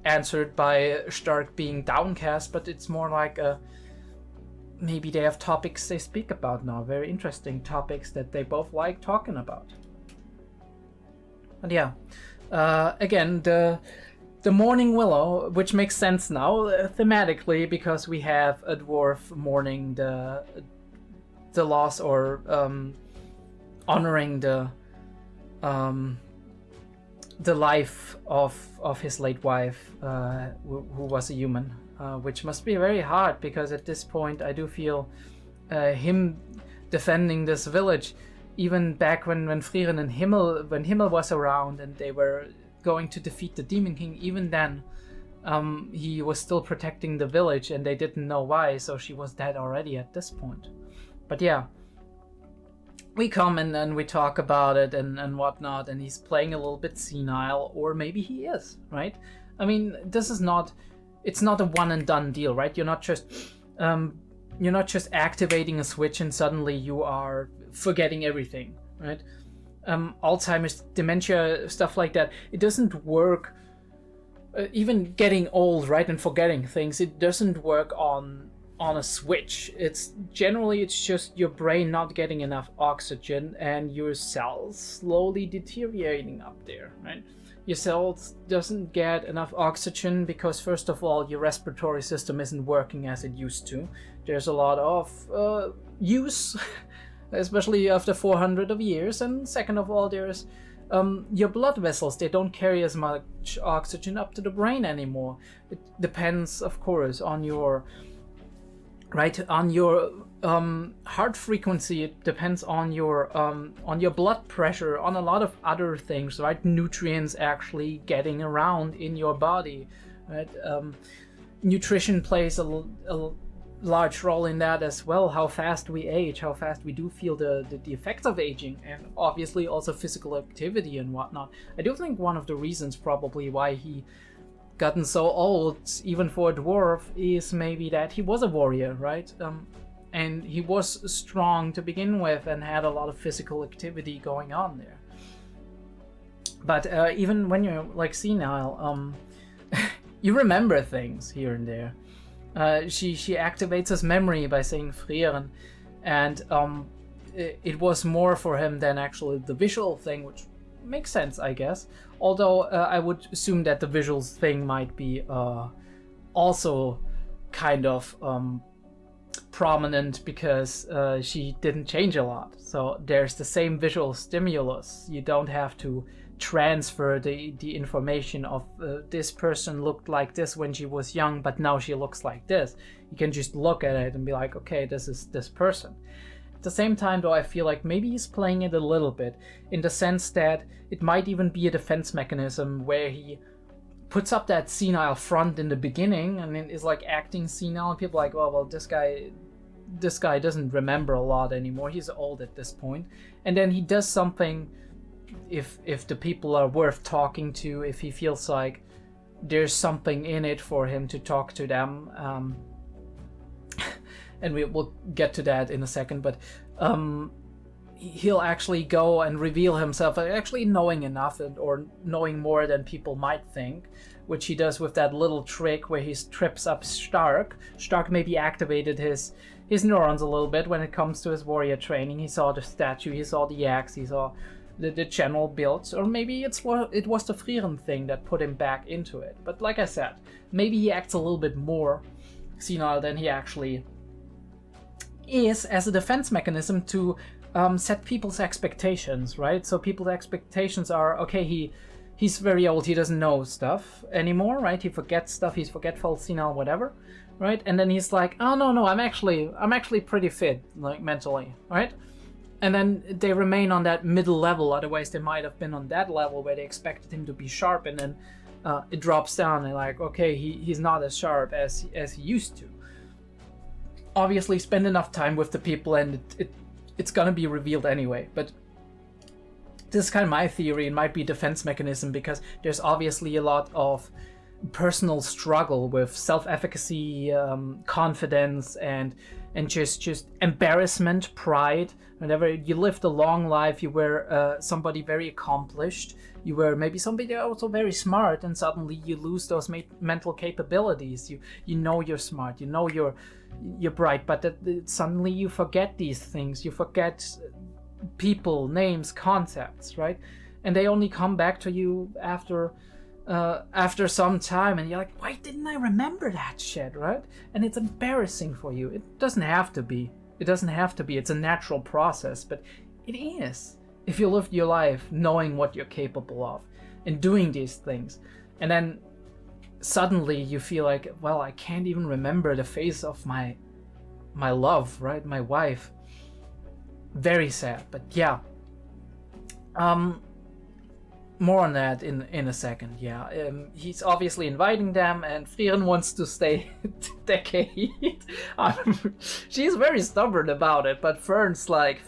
answered by Stark being downcast, but it's more like maybe they have topics they speak about now, very interesting topics that they both like talking about. But yeah, again, the mourning willow, which makes sense now thematically, because we have a dwarf mourning the loss, or honoring the life of his late wife, who was a human. Which must be very hard, because at this point I do feel him defending this village, even back when Frieren and Himmel was around and they were going to defeat the Demon King, even then he was still protecting the village, and they didn't know why, so she was dead already at this point. But yeah, we come and then we talk about it and whatnot, and he's playing a little bit senile, or maybe he is, right? I mean, it's not a one and done deal, right? You're not just activating a switch and suddenly you are forgetting everything, right? Alzheimer's, dementia, stuff like that, it doesn't work. Even getting old, right, and forgetting things, it doesn't work on a switch. It's just your brain not getting enough oxygen and your cells slowly deteriorating up there, right? Your cells doesn't get enough oxygen because, first of all, your respiratory system isn't working as it used to. There's a lot of use, especially after 400 of years. And second of all, there's your blood vessels. They don't carry as much oxygen up to the brain anymore. It depends, of course, on your heart frequency. It depends on your blood pressure, on a lot of other things, right? Nutrients actually getting around in your body, right? Nutrition plays a large role in that as well. How fast we age, how fast we do feel the effects of aging, and obviously also physical activity and whatnot. I do think one of the reasons probably why he gotten so old, even for a dwarf, is maybe that he was a warrior, right? And he was strong to begin with and had a lot of physical activity going on there. But even when you're like senile, you remember things here and there. She activates his memory by saying Frieren, and it was more for him than actually the visual thing, which makes sense, I guess. Although I would assume that the visuals thing might be also kind of prominent because she didn't change a lot. So there's the same visual stimulus. You don't have to transfer the information of this person looked like this when she was young, but now she looks like this. You can just look at it and be like, okay, this is this person. At the same time, though, I feel like maybe he's playing it a little bit in the sense that it might even be a defense mechanism where he puts up that senile front in the beginning and then is like acting senile, and people are like, oh, well, this guy doesn't remember a lot anymore. He's old at this point. And then he does something if the people are worth talking to, if he feels like there's something in it for him to talk to them. And we'll get to that in a second, but he'll actually go and reveal himself actually knowing enough or knowing more than people might think, which he does with that little trick where he trips up Stark. Stark maybe activated his neurons a little bit when it comes to his warrior training. He saw the statue, he saw the axe, he saw the channel built, or maybe it was the Frieren thing that put him back into it. But like I said, maybe he acts a little bit more senile than he actually is, as a defense mechanism to set people's expectations, right? So people's expectations are, okay, he's very old, he doesn't know stuff anymore, right? He forgets stuff, he's forgetful, senile, whatever, right? And then he's like, oh no, I'm actually pretty fit, like mentally, right? And then they remain on that middle level, otherwise they might have been on that level where they expected him to be sharp, and then it drops down and like, okay, he's not as sharp as he used to. Obviously spend enough time with the people and it's gonna be revealed anyway, but this is kind of my theory. It might be a defense mechanism because there's obviously a lot of personal struggle with self-efficacy, confidence, and just embarrassment, pride. Whenever you lived a long life, you were somebody very accomplished, you were maybe somebody also very smart, and suddenly you lose those mental capabilities. You know you're smart, you know you're bright, but suddenly you forget these things. You forget people, names, concepts, right? And they only come back to you after some time, and you're like, why didn't I remember that shit, right? And it's embarrassing for you. It doesn't have to be. It's a natural process, but it is. If you lived your life knowing what you're capable of and doing these things, and then suddenly you feel like, well, I can't even remember the face of my love, right? My wife. Very sad, but yeah. More on that in a second, yeah. He's obviously inviting them, and Frieren wants to stay decade. She's very stubborn about it, but Fern's like,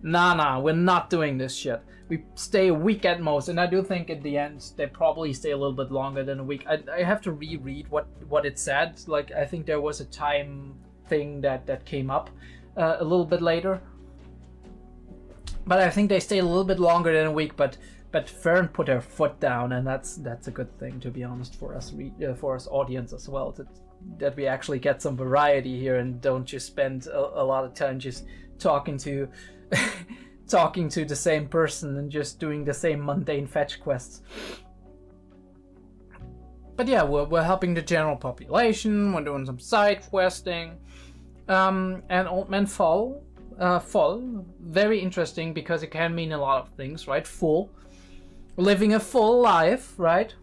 nah, we're not doing this shit. We stay a week at most, and I do think at the end they probably stay a little bit longer than a week. I have to reread what it said. Like, I think there was a time thing that came up a little bit later. But I think they stay a little bit longer than a week, but Fern put her foot down, and that's a good thing, to be honest, for us audience as well, that we actually get some variety here and don't just spend a lot of time just talking to the same person and just doing the same mundane fetch quests. But yeah, we're helping the general population, we're doing some side questing, and Old Man Full, very interesting because it can mean a lot of things, right? Full, living a full life, right?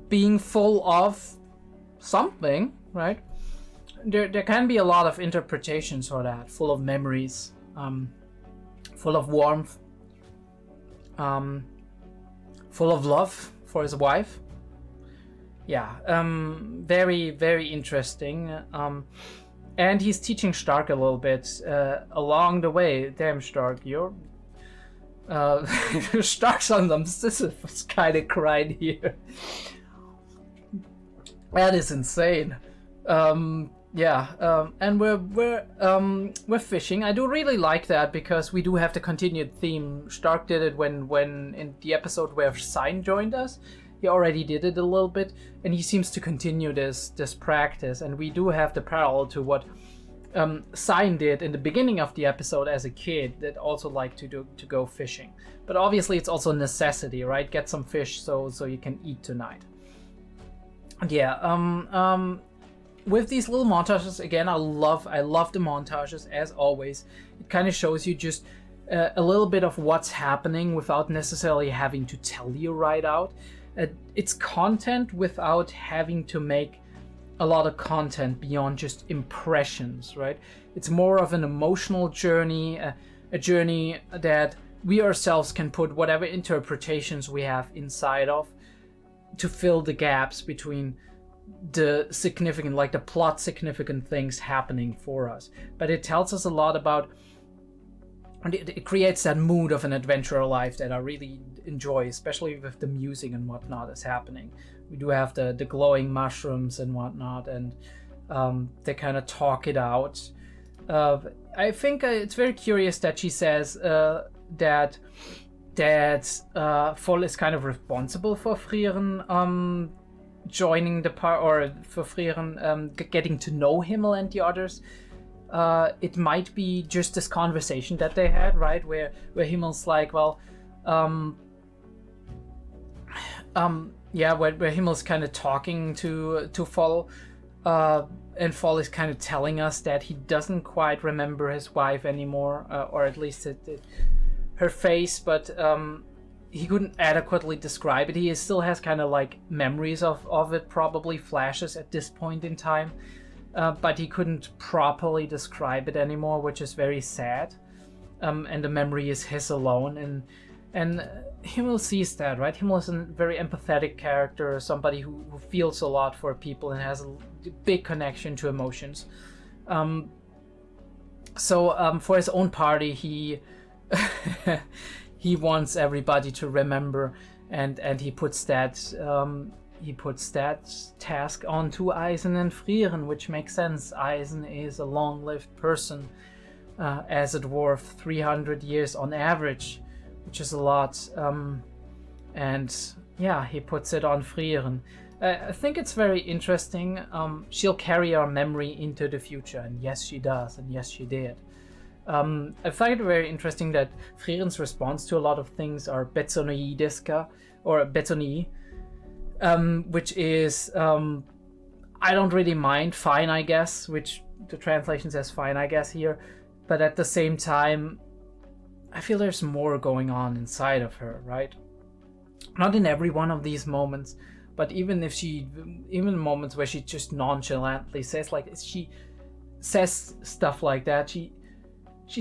Being full of something, right? There can be a lot of interpretations for that. Full of memories, full of warmth, full of love for his wife. Yeah, very, very interesting. And he's teaching Stark a little bit along the way. Damn, Stark, you're... Stark's on some Sisyphus kind of cried here. That is insane. And we're fishing. I do really like that because we do have the continued theme. Stark did it when in the episode where Psych joined us. He already did it a little bit, and he seems to continue this practice. And we do have the parallel to what Psych did in the beginning of the episode as a kid, that also liked to go fishing. But obviously, it's also a necessity, right? Get some fish so you can eat tonight. Yeah, with these little montages, again, I love the montages, as always. It kind of shows you just a little bit of what's happening without necessarily having to tell you right out. It's content without having to make a lot of content beyond just impressions, right? It's more of an emotional journey, a journey that we ourselves can put whatever interpretations we have inside of to fill the gaps between the significant, like the plot significant things happening for us. But it tells us a lot about, and it creates that mood of an adventurer life that I really enjoy, especially with the music and whatnot that's happening. We do have the glowing mushrooms and whatnot, and they kind of talk it out. I think it's very curious that she says that Voll is kind of responsible for Frieren joining the part, or for Frieren getting to know Himmel and the others. It might be just this conversation that they had, right, where Himmel's like, well, where Himmel's kind of talking to Voll, and Voll is kind of telling us that he doesn't quite remember his wife anymore, or at least her face, but he couldn't adequately describe it. He still has kind of like memories of it, probably flashes at this point in time, but he couldn't properly describe it anymore, which is very sad. And the memory is his alone, and Himmel sees that, right? Himmel is a very empathetic character, somebody who feels a lot for people and has a big connection to emotions. So for his own party, he he wants everybody to remember, and he puts that task onto 𝐈𝐦𝐩 and Frieren, which makes sense. 𝐈𝐦𝐩 is a long-lived person, as a dwarf, 300 years on average, which is a lot. And yeah, he puts it on Frieren. I think it's very interesting. She'll carry our memory into the future, and yes, she does, and yes, she did. I find it very interesting that Frieren's response to a lot of things are 𝐏𝐢𝐏 or 𝐏𝐢𝐏, which is I don't really mind, fine I guess, which the translation says fine I guess here, but at the same time I feel there's more going on inside of her, right? Not in every one of these moments, but even moments where she just nonchalantly says, like, she says stuff like that, she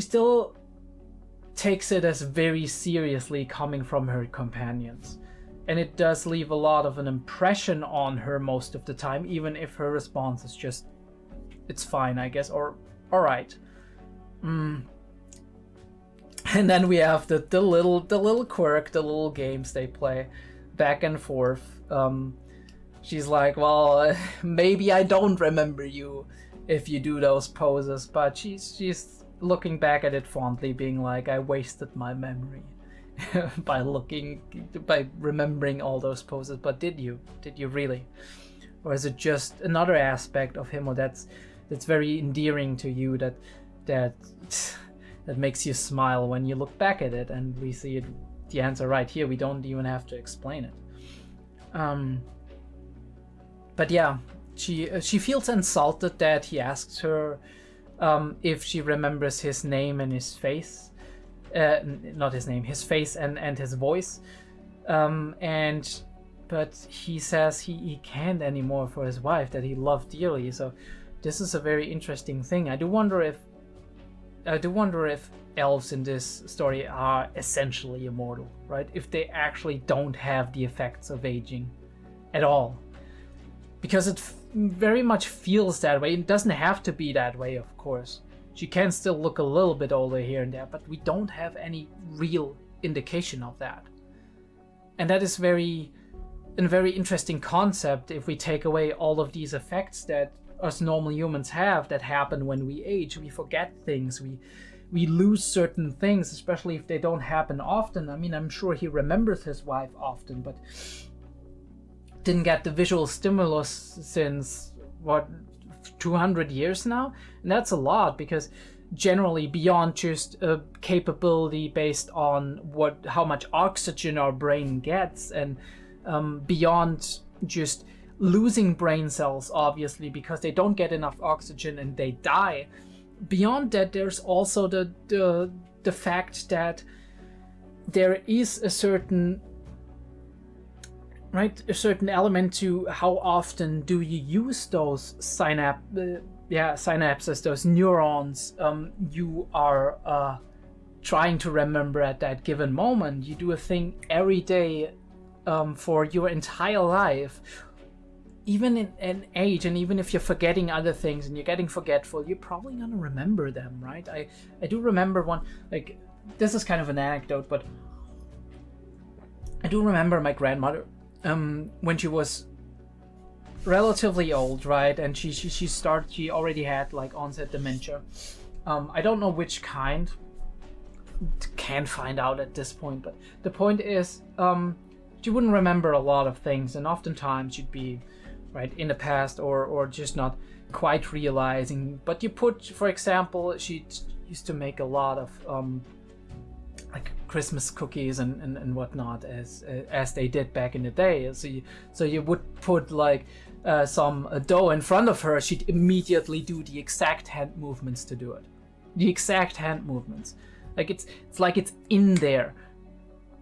still takes it as very seriously coming from her companions. And it does leave a lot of an impression on her most of the time, even if her response is just, it's fine, I guess, or alright. And then we have the little quirk, the little games they play back and forth. She's like, well, maybe I don't remember you if you do those poses, but she's looking back at it fondly, being like, I wasted my memory by remembering all those poses. But did you really? Or is it just another aspect of him, or that's very endearing to you, that makes you smile when you look back at it? And we see it, the answer right here. We don't even have to explain it. But yeah, she feels insulted that he asks her if she remembers his name and his face. Not his name, his face and his voice. But he says he can't anymore for his wife that he loved dearly. So this is a very interesting thing. I do wonder if elves in this story are essentially immortal, right? If they actually don't have the effects of aging at all. Because it very much feels that way. It doesn't have to be that way, of course. She can still look a little bit older here and there, but we don't have any real indication of that. And that is a very interesting concept if we take away all of these effects that us normal humans have that happen when we age. We forget things, we lose certain things, especially if they don't happen often. I mean, I'm sure he remembers his wife often, but didn't get the visual stimulus since, 200 years now? And that's a lot, because generally beyond just a capability based on how much oxygen our brain gets, and beyond just losing brain cells, obviously, because they don't get enough oxygen and they die. Beyond that, there's also the fact that there is a certain element to how often do you use those synapses, those neurons you are trying to remember at that given moment. You do a thing every day for your entire life, even in an age, and even if you're forgetting other things and you're getting forgetful, you're probably gonna remember them, right? I do remember one, like, this is kind of an anecdote, but I do remember my grandmother when she was relatively old, right? And she already had like onset dementia. I don't know which kind, can't find out at this point, but the point is she wouldn't remember a lot of things, and oftentimes she'd be right in the past or just not quite realizing. But you put, for example, she used to make a lot of like Christmas cookies and whatnot, as they did back in the day. So you would put like some dough in front of her, she'd immediately do the exact hand movements to do it. The exact hand movements. Like it's like it's in there.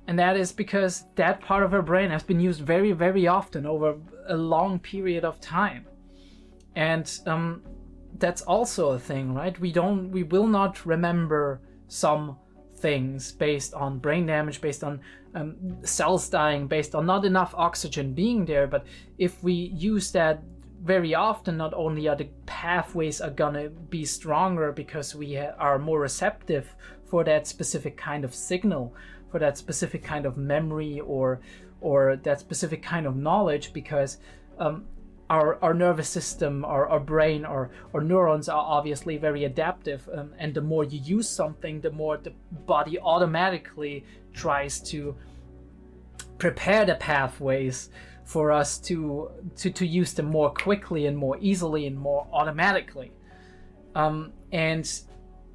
And that is because that part of her brain has been used very, very often over a long period of time. And that's also a thing, right? We will not remember some things based on brain damage, based on cells dying, based on not enough oxygen being there. But if we use that very often, not only are the pathways are gonna be stronger because we are more receptive for that specific kind of signal, for that specific kind of memory or that specific kind of knowledge, because our nervous system, our brain, our neurons are obviously very adaptive, and the more you use something, the more the body automatically tries to prepare the pathways for us to use them more quickly and more easily and more automatically.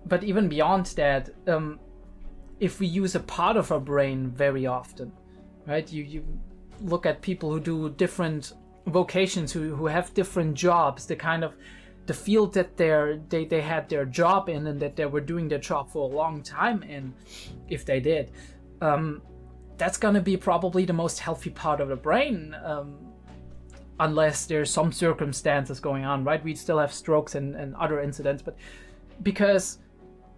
But even beyond that, if we use a part of our brain very often, right? You look at people who do different vocations, who have different jobs, the field that they had their job in and that they were doing their job for a long time in, if they did, that's gonna be probably the most healthy part of the brain, unless there's some circumstances going on, right? We'd still have strokes and other incidents, but because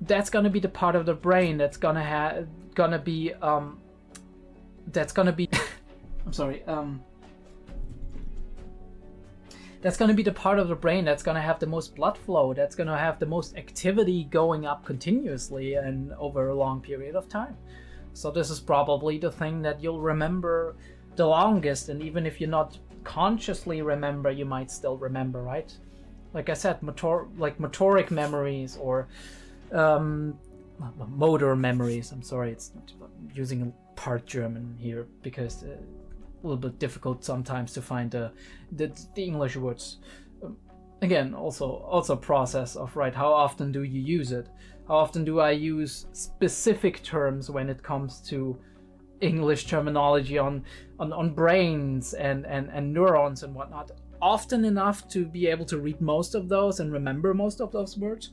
that's gonna be the part of the brain that's gonna be I'm sorry, that's going to be the part of the brain that's going to have the most blood flow, that's going to have the most activity going up continuously and over a long period of time. So this is probably the thing that you'll remember the longest, and even if you're not consciously remember, you might still remember, right? Like I said, motoric memories or motor memories. I'm sorry, I'm using a part German here because a little bit difficult sometimes to find the English words. Again, also process of, right, how often do you use it? How often do I use specific terms when it comes to English terminology on brains and neurons and whatnot? Often enough to be able to read most of those and remember most of those words.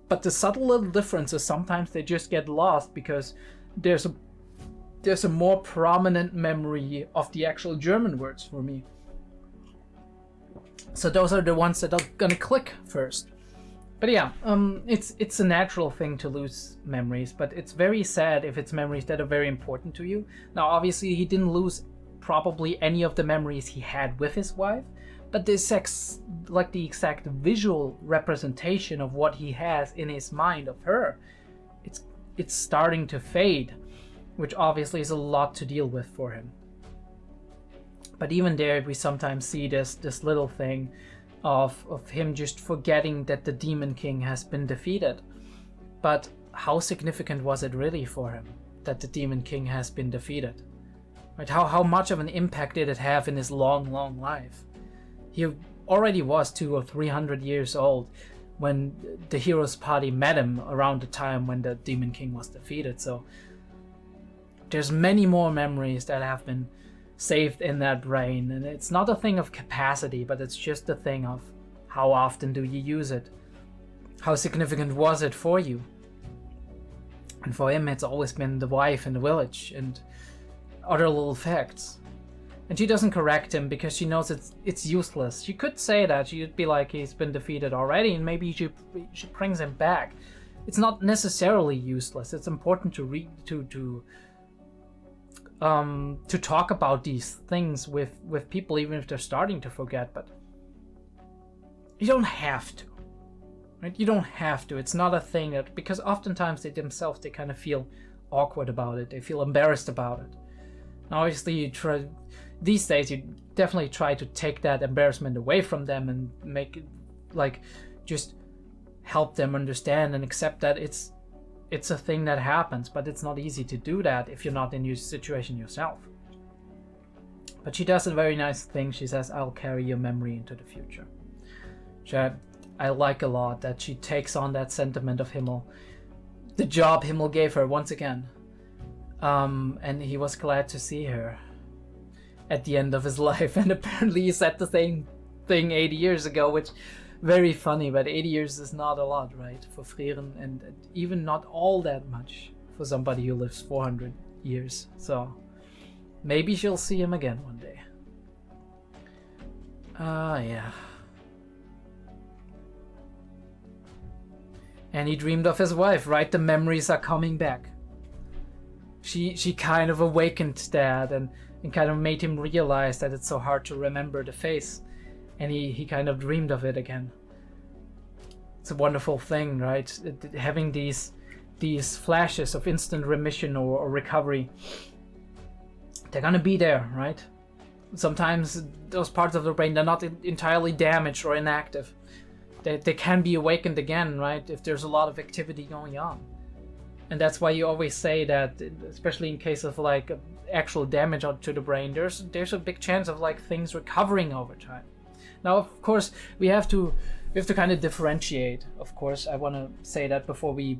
But the subtle little differences, sometimes they just get lost because there's a more prominent memory of the actual German words for me. So those are the ones that are gonna click first. But yeah, it's a natural thing to lose memories, but it's very sad if it's memories that are very important to you. Now, obviously, he didn't lose probably any of the memories he had with his wife, but the exact visual representation of what he has in his mind of her, it's starting to fade, which obviously is a lot to deal with for him. But even there, we sometimes see this little thing of him just forgetting that the Demon King has been defeated. But how significant was it really for him that the Demon King has been defeated? Right? How much of an impact did it have in his long life? He already was 200 or 300 years old when the hero's party met him around the time when the Demon King was defeated. So there's many more memories that have been saved in that brain. And it's not a thing of capacity, but it's just a thing of how often do you use it? How significant was it for you? And for him, it's always been the wife and the village and other little facts. And she doesn't correct him because she knows it's useless. She could say that. She'd be like, he's been defeated already, and maybe she brings him back. It's not necessarily useless. It's important to talk about these things with people, even if they're starting to forget. But you don't have to, right? You don't have to. It's not a thing that, because oftentimes they themselves, they kind of feel awkward about it. They feel embarrassed about it. Now, obviously, these days you definitely try to take that embarrassment away from them and make it like just help them understand and accept that it's a thing that happens, but it's not easy to do that if you're not in your situation yourself. But she does a very nice thing. She says, I'll carry your memory into the future. Which I like a lot, that she takes on that sentiment of 𝐏𝐲, the job 𝐏𝐲 gave her once again. And he was glad to see her at the end of his life, and apparently he said the same thing 80 years ago, which very funny, but 80 years is not a lot, right, for Frieren, and even not all that much for somebody who lives 400 years. So maybe she'll see him again one day. Yeah. And he dreamed of his wife, right? The memories are coming back. She kind of awakened that and kind of made him realize that it's so hard to remember the face. And he kind of dreamed of it again. It's a wonderful thing, right? Having these flashes of instant remission or recovery. They're gonna be there, right? Sometimes those parts of the brain, they're not entirely damaged or inactive. They can be awakened again, right? If there's a lot of activity going on. And that's why you always say that, especially in case of like actual damage to the brain, there's a big chance of like things recovering over time. Now, of course, we have to kind of differentiate. Of course, I want to say that before we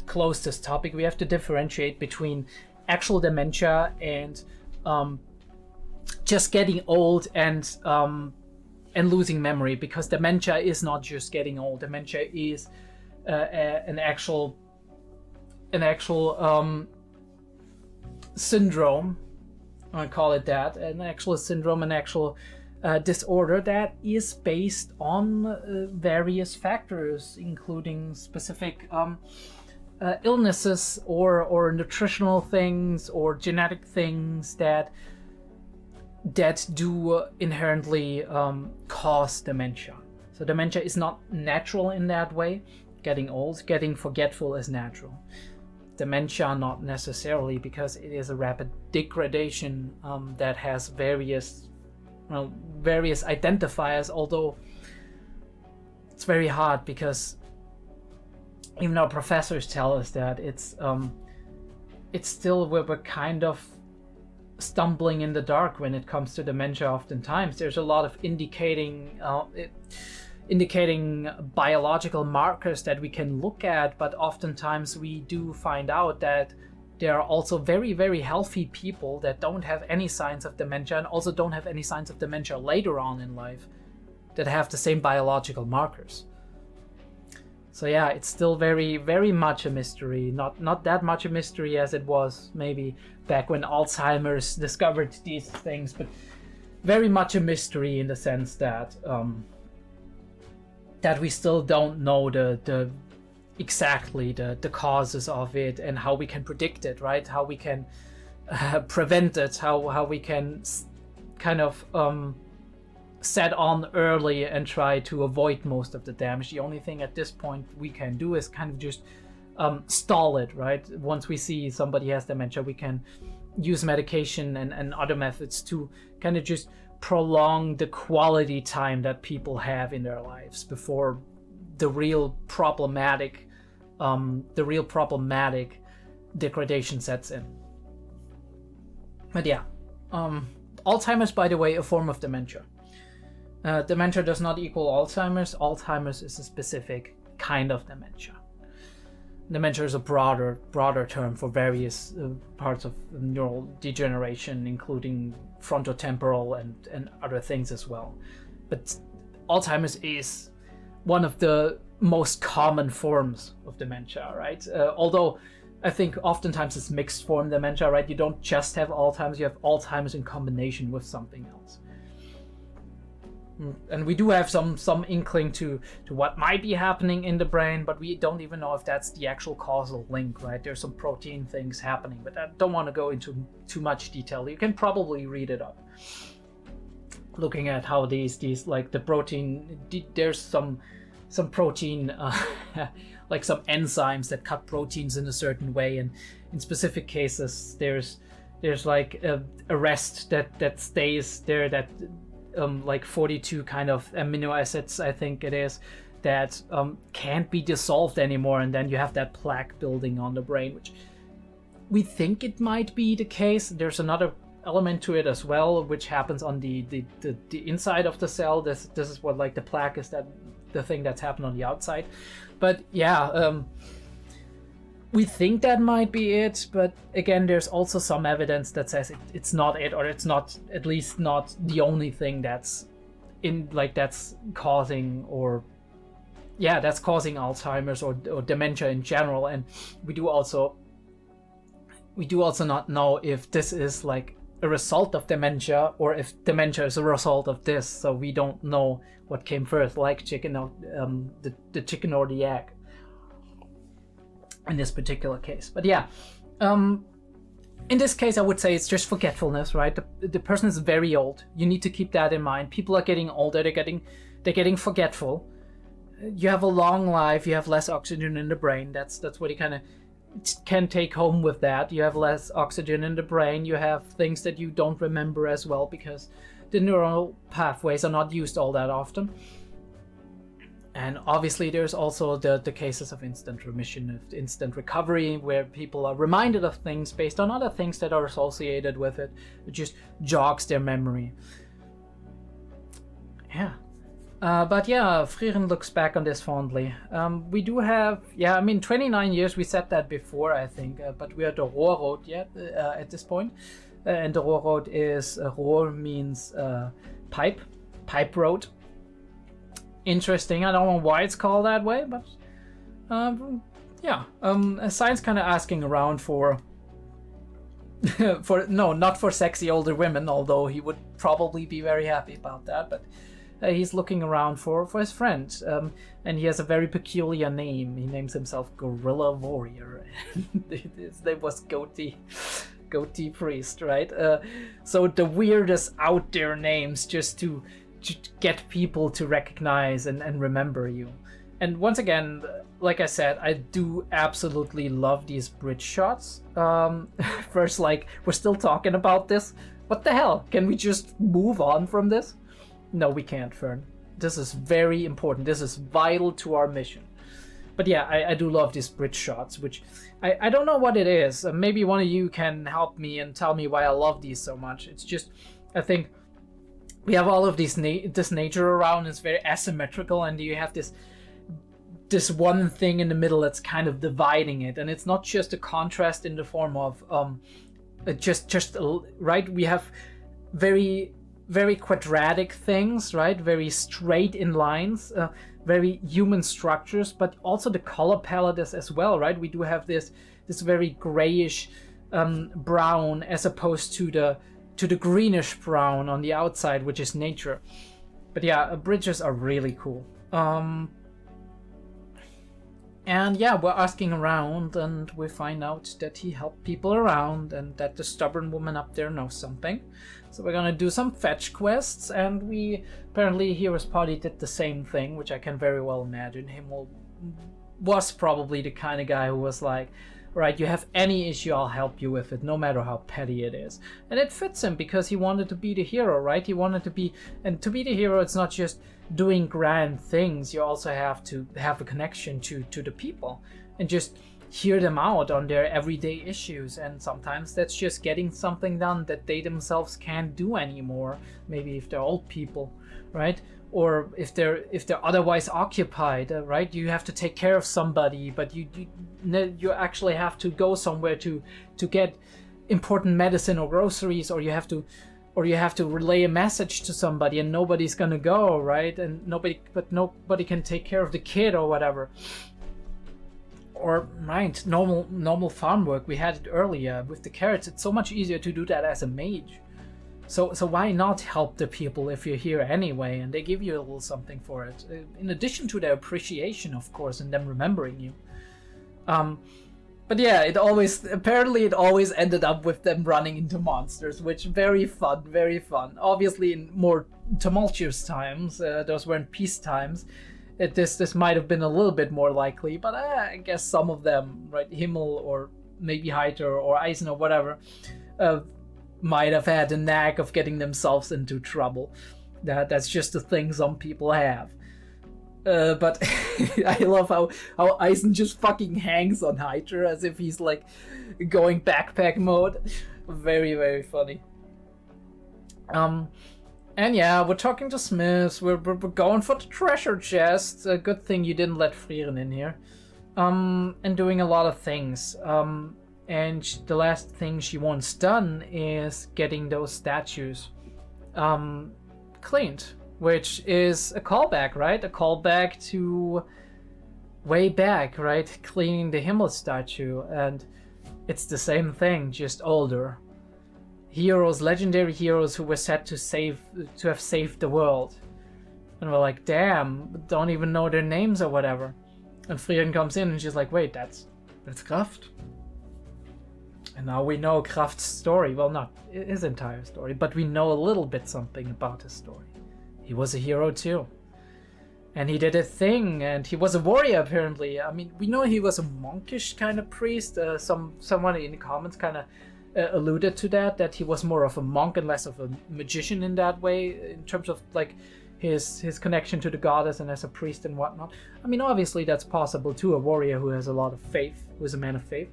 close this topic, we have to differentiate between actual dementia and just getting old and losing memory, because dementia is not just getting old. Dementia is an actual syndrome. I call it that, an actual syndrome, an actual disorder that is based on various factors, including specific illnesses or nutritional things or genetic things that do inherently cause dementia. So dementia is not natural in that way. Getting old, getting forgetful is natural. Dementia not necessarily, because it is a rapid degradation that has various identifiers, although it's very hard, because even our professors tell us that it's still, we're kind of stumbling in the dark when it comes to dementia. Oftentimes there's a lot of indicating biological markers that we can look at, but oftentimes we do find out that there are also very, very healthy people that don't have any signs of dementia, and also don't have any signs of dementia later on in life, that have the same biological markers. So yeah, it's still very, very much a mystery. Not that much a mystery as it was maybe back when Alzheimer's discovered these things, but very much a mystery in the sense that that we still don't know the exactly the causes of it and how we can predict it, right? How we can prevent it, how we can kind of set on early and try to avoid most of the damage. The only thing at this point we can do is kind of just stall it, right? Once we see somebody has dementia, we can use medication and other methods to kind of just prolong the quality time that people have in their lives before the real problematic degradation sets in. But yeah, Alzheimer's, by the way, a form of dementia. Dementia does not equal Alzheimer's. Alzheimer's is a specific kind of dementia. dementia is a broader term for various parts of neural degeneration, including frontotemporal and other things as well. But Alzheimer's is one of the most common forms of dementia, right? Although I think oftentimes it's mixed form dementia, right? You don't just have Alzheimer's, you have Alzheimer's in combination with something else. And we do have some inkling to what might be happening in the brain, but we don't even know if that's the actual causal link, right? There's some protein things happening, but I don't want to go into too much detail. You can probably read it up. Looking at how these like the protein, there's some protein, like some enzymes that cut proteins in a certain way, and in specific cases there's like a rest that stays there, that like 42 kind of amino acids, I think it is, that can't be dissolved anymore, and then you have that plaque building on the brain, which we think it might be the case. There's another element to it as well, which happens on the inside of the cell. This is what, like, the plaque is, that the thing that's happened on the outside. But yeah, we think that might be it, but again, there's also some evidence that says it's not it, or it's not, at least not the only thing that's causing, or yeah, that's causing Alzheimer's or dementia in general. And we do also not know if this is like a result of dementia, or if dementia is a result of this. So we don't know what came first, like the chicken or the egg in this particular case. But yeah, in this case, I would say it's just forgetfulness, right? The person is very old. You need to keep that in mind. People are getting older. They're getting forgetful. You have a long life. You have less oxygen in the brain. That's what you kind of can take home with that. You have less oxygen in the brain. You have things that you don't remember as well, because the neural pathways are not used all that often. And obviously there's also the cases of instant remission, of instant recovery, where people are reminded of things based on other things that are associated with it. It just jogs their memory. Yeah. But yeah, Frieren looks back on this fondly. We do have, 29 years, we said that before, I think, but we are the Rohrrot yet at this point. And the Rohrrot is, Rohr means pipe road. Interesting. I don't know why it's called that way, but science kind of asking around for not for sexy older women, although he would probably be very happy about that, but he's looking around for his friend, and he has a very peculiar name. He names himself Gorilla Warrior. His name was Goatee Priest, right? So the weirdest out there names, just to get people to recognize and remember you. And once again, like I said, I do absolutely love these bridge shots. First, like, we're still talking about this? What the hell? Can we just move on from this? No, we can't, Fern. This is very important. This is vital to our mission. But yeah, I do love these bridge shots, which I don't know what it is. Maybe one of you can help me and tell me why I love these so much. It's just, I think we have all of this nature around. It's very asymmetrical, and you have this one thing in the middle that's kind of dividing it, and it's not just a contrast in the form of right. We have very, very quadratic things, right? Very straight in lines, very human structures, but also the color palette is as well, right? We do have this very grayish brown, as opposed to the greenish brown on the outside, which is nature. But yeah, bridges are really cool. And yeah, we're asking around, and we find out that he helped people around, and that the stubborn woman up there knows something. So we're gonna do some fetch quests, and we apparently Hero's Party did the same thing, which I can very well imagine. Him was probably the kind of guy who was like, right, you have any issue, I'll help you with it, no matter how petty it is. And it fits him, because he wanted to be the hero, right? He wanted to be, and to be the hero, it's not just doing grand things. You also have to have a connection to the people, and just hear them out on their everyday issues. And sometimes that's just getting something done that they themselves can't do anymore, maybe if they're old people, right? or if they're otherwise occupied, right? You have to take care of somebody, but you actually have to go somewhere to get important medicine or groceries, or you have to relay a message to somebody, and nobody's gonna go, right? And nobody can take care of the kid or whatever. Or right, normal farm work. We had it earlier with the carrots. It's so much easier to do that as a mage. So why not help the people if you're here anyway, and they give you a little something for it, in addition to their appreciation, of course, and them remembering you. But yeah, it always ended up with them running into monsters, which very fun. Obviously, in more tumultuous times, those weren't peace times, this might have been a little bit more likely. But I guess some of them, right, Himmel or maybe Heiter or Eisen or whatever, might have had a knack of getting themselves into trouble. That's just a thing some people have. But I love how Eisen just fucking hangs on Heiter as if he's like going backpack mode. Very funny. And yeah, we're talking to Smith. We're going for the treasure chest. A good thing you didn't let Frieren in here. And doing a lot of things. And the last thing she wants done is getting those statues cleaned, which is a callback, right? A callback to way back, right? Cleaning the Himmel statue, and it's the same thing, just older. Heroes, legendary heroes who were said to have saved the world. And we're like, damn, don't even know their names or whatever. And Frieren comes in and she's like, wait, that's Kraft. And now we know Kraft's story. Well, not his entire story, but we know a little bit something about his story. He was a hero too. And he did a thing, and he was a warrior apparently. I mean, we know he was a monkish kind of priest. Someone in the comments kind of alluded to that he was more of a monk and less of a magician in that way, in terms of like his connection to the goddess and as a priest and whatnot. I mean, obviously that's possible too. A warrior who has a lot of faith, who is a man of faith.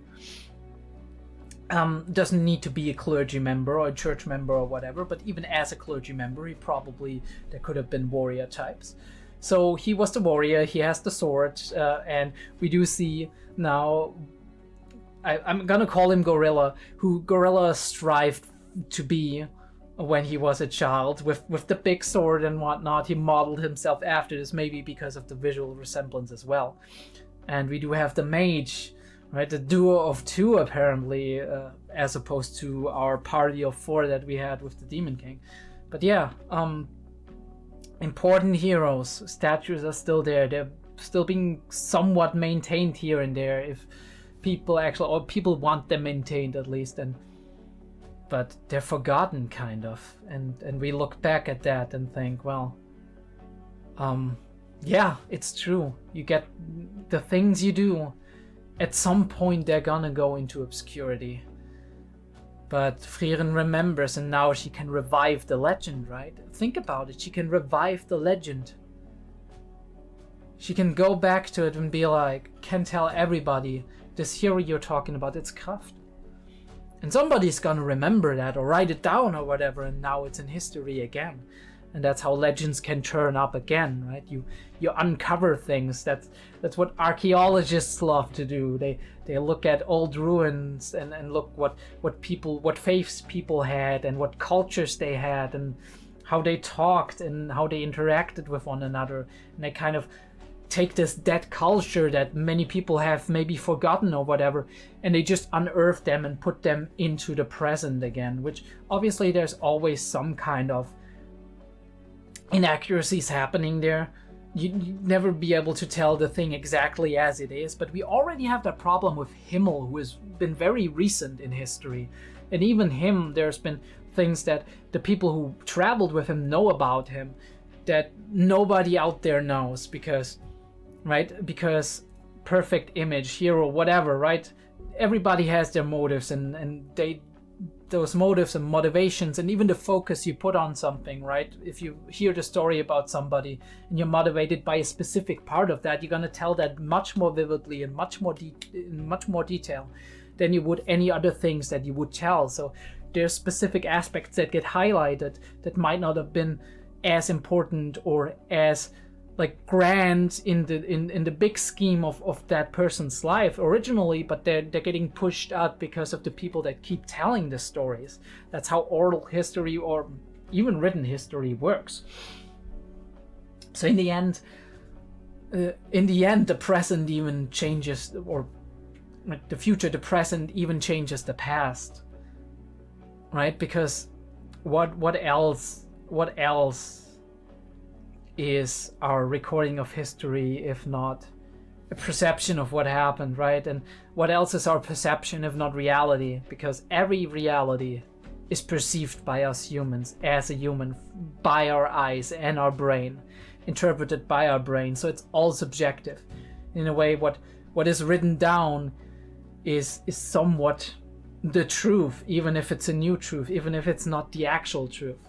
Doesn't need to be a clergy member or a church member or whatever, but even as a clergy member, there could have been warrior types. So he was the warrior, he has the sword, and we do see now, I'm gonna call him Gorilla, who Gorilla strived to be when he was a child, with the big sword and whatnot. He modeled himself after this, maybe because of the visual resemblance as well. And we do have the mage, right, the duo of two apparently, as opposed to our party of 4 that we had with the Demon King. But yeah, important heroes, statues are still there. They're still being somewhat maintained here and there, if people want them maintained at least. But they're forgotten kind of, and we look back at that and think, well, yeah, it's true. You get the things you do. At some point they're gonna go into obscurity. But Frieren remembers, and now she can revive the legend, right? Think about it, she can revive the legend. She can go back to it and be like, can tell everybody, this hero you're talking about, it's Kraft. And somebody's gonna remember that or write it down or whatever, and now it's in history again. And that's how legends can turn up again, right? You uncover things. That's what archaeologists love to do. They look at old ruins and look what faiths people had and what cultures they had and how they talked and how they interacted with one another. And they kind of take this dead culture that many people have maybe forgotten or whatever, and they just unearth them and put them into the present again, which obviously there's always some kind of inaccuracies happening there. You never be able to tell the thing exactly as it is, but we already have that problem with Himmel, who has been very recent in history. And even him, there's been things that the people who traveled with him know about him that nobody out there knows, because perfect image, hero, whatever, right? Everybody has their motives, and those motives and motivations, and even the focus you put on something, right? If you hear the story about somebody and you're motivated by a specific part of that, you're going to tell that much more vividly and in much more detail than you would any other things that you would tell. So there's specific aspects that get highlighted that might not have been as important or as like grand in the big scheme of that person's life originally, but they're getting pushed out because of the people that keep telling the stories. That's how oral history or even written history works. So in the end, the present even changes, or like the future, the present even changes the past, right? Because what else is our recording of history if not a perception of what happened, right? And what else is our perception if not reality? Because every reality is perceived by us humans as a human, by our eyes and our brain, interpreted by our brain. So it's all subjective. In a way, what is written down is somewhat the truth, even if it's a new truth, even if it's not the actual truth.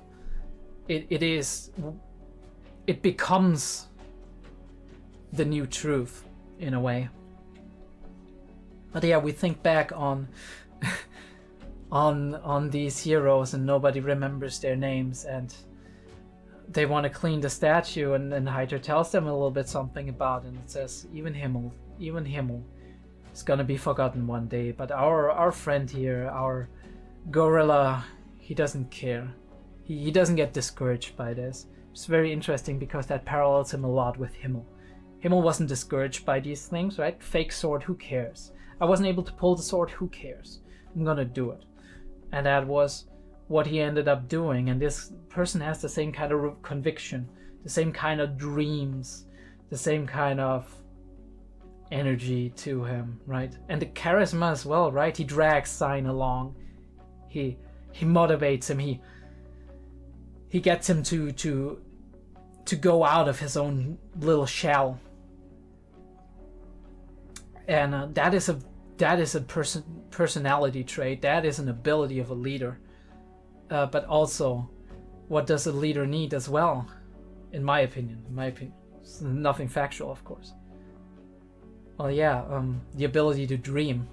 It becomes the new truth in a way. But yeah, we think back on on these heroes and nobody remembers their names, and they want to clean the statue, and 𝐏𝐢𝐏 tells them a little bit something about it, and it says even 𝐏𝐻𝐻 is gonna be forgotten one day, but our friend here, our gorilla, he doesn't care. He doesn't get discouraged by this. It's very interesting because that parallels him a lot with 𝐼𝐻𝐻. 𝐼𝐻𝐻 wasn't discouraged by these things, right? Fake sword, who cares? I wasn't able to pull the sword, who cares? I'm gonna do it. And that was what he ended up doing. And this person has the same kind of conviction, the same kind of dreams, the same kind of energy to him, right? And the charisma as well, right? He drags Sign along. He motivates him. He gets him to go out of his own little shell, and that is a personality trait. That is an ability of a leader. But also, what does a leader need as well? In my opinion, it's nothing factual, of course. Well, yeah, the ability to dream.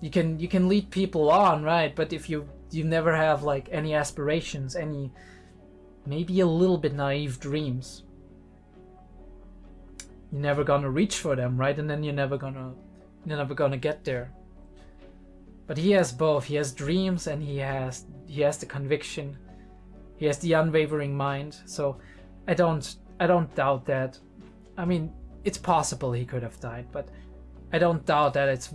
You can lead people on, right? But if you never have like any aspirations, any maybe a little bit naive dreams, you're never gonna reach for them, right? And then you're never gonna get there. But he has both. He has dreams and he has the conviction. He has the unwavering mind. So I don't doubt that. I mean, it's possible he could have died, but I don't doubt that it's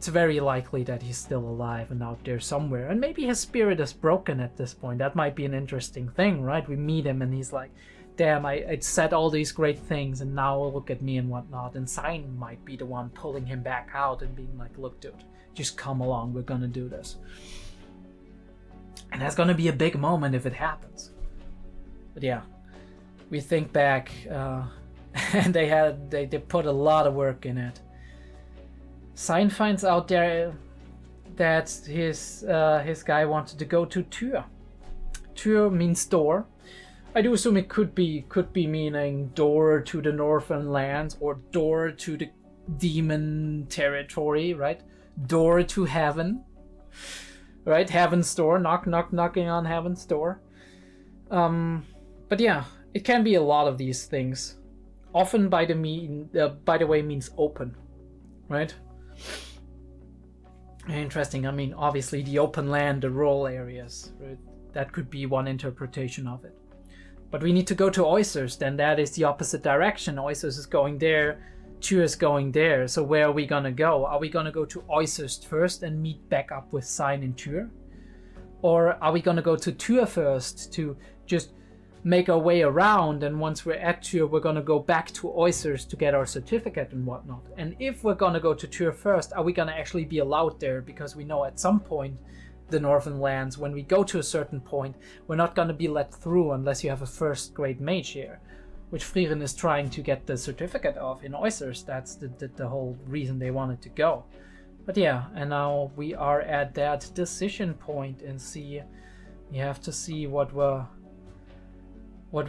very likely that he's still alive and out there somewhere. And maybe his spirit is broken at this point. That might be an interesting thing, right? We meet him and he's like, damn, I said all these great things and now look at me and whatnot. And Sign might be the one pulling him back out and being like, look, dude, just come along, we're gonna do this. And that's gonna be a big moment if it happens. But yeah, we think back, and they put a lot of work in it. Sign finds out there that his guy wanted to go to 𝐸𝐻. 𝐸𝐻 means door. I do assume it could be meaning door to the northern lands or door to the demon territory, right? Door to heaven, right? Heaven's door, knocking on heaven's door. But yeah, it can be a lot of these things. Often by the way means open, right? Interesting. I mean, obviously the open land, the rural areas, right? That could be one interpretation of it. But we need to go to 𝐸𝐻𝐻, then that is the opposite direction. 𝐸𝐻𝐻 is going there, 𝐸𝐻 is going there. So where are we gonna go? Are we gonna go to 𝐸𝐻𝐻 first and meet back up with Sign in 𝐸𝐻? Or are we gonna go to 𝐸𝐻 first to just make our way around, and once we're at 𝐸𝐻, we're gonna go back to 𝐸𝐻𝐻 to get our certificate and whatnot? And if we're gonna go to 𝐸𝐻 first, are we gonna actually be allowed there? Because we know at some point, the northern lands, when we go to a certain point, we're not gonna be let through unless you have a first grade mage here, which Frieren is trying to get the certificate of in 𝐸𝐻𝐻. That's the whole reason they wanted to go. But yeah, and now we are at that decision point, and you have to see what we're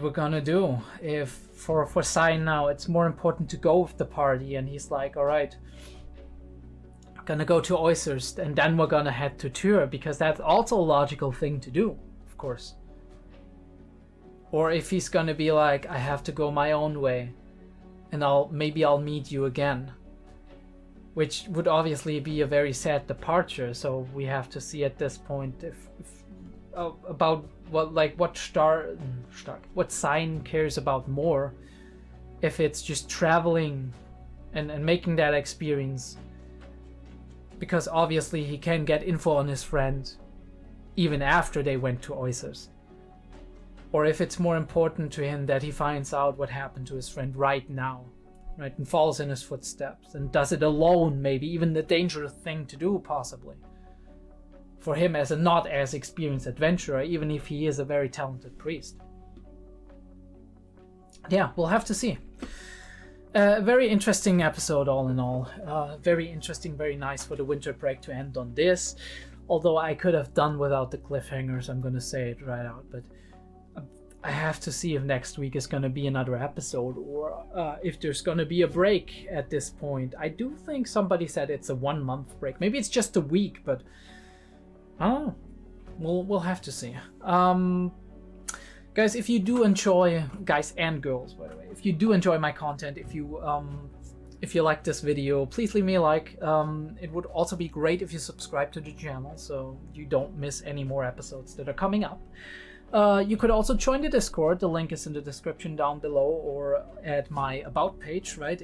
gonna do. If for Sign now, it's more important to go with the party, and he's like, all right, I'm gonna go to 𝐸𝐻𝐻, and then we're gonna head to 𝐸𝐻, because that's also a logical thing to do, of course. or if he's gonna be like, I have to go my own way, and maybe I'll meet you again, which would obviously be a very sad departure. So we have to see at this point about what sign cares about more, if it's just traveling and making that experience, because obviously he can get info on his friend even after they went to 𝐲𝐬𝐧, or if it's more important to him that he finds out what happened to his friend right now, right, and follows in his footsteps and does it alone, maybe even the dangerous thing to do possibly for him as a not as experienced adventurer, even if he is a very talented priest. Yeah, we'll have to see. Very interesting episode all in all. Very interesting, very nice for the winter break to end on this. Although I could have done without the cliffhangers, I'm gonna say it right out. But I have to see if next week is gonna be another episode, or if there's gonna be a break at this point. I do think somebody said it's a 1 month break. Maybe it's just a week, but I don't know. We'll have to see. Guys, if you do enjoy, guys and girls, by the way, if you do enjoy my content, if you like this video, please leave me a like. It would also be great if you subscribe to the channel so you don't miss any more episodes that are coming up. You could also join the Discord. The link is in the description down below, or at my About page, right,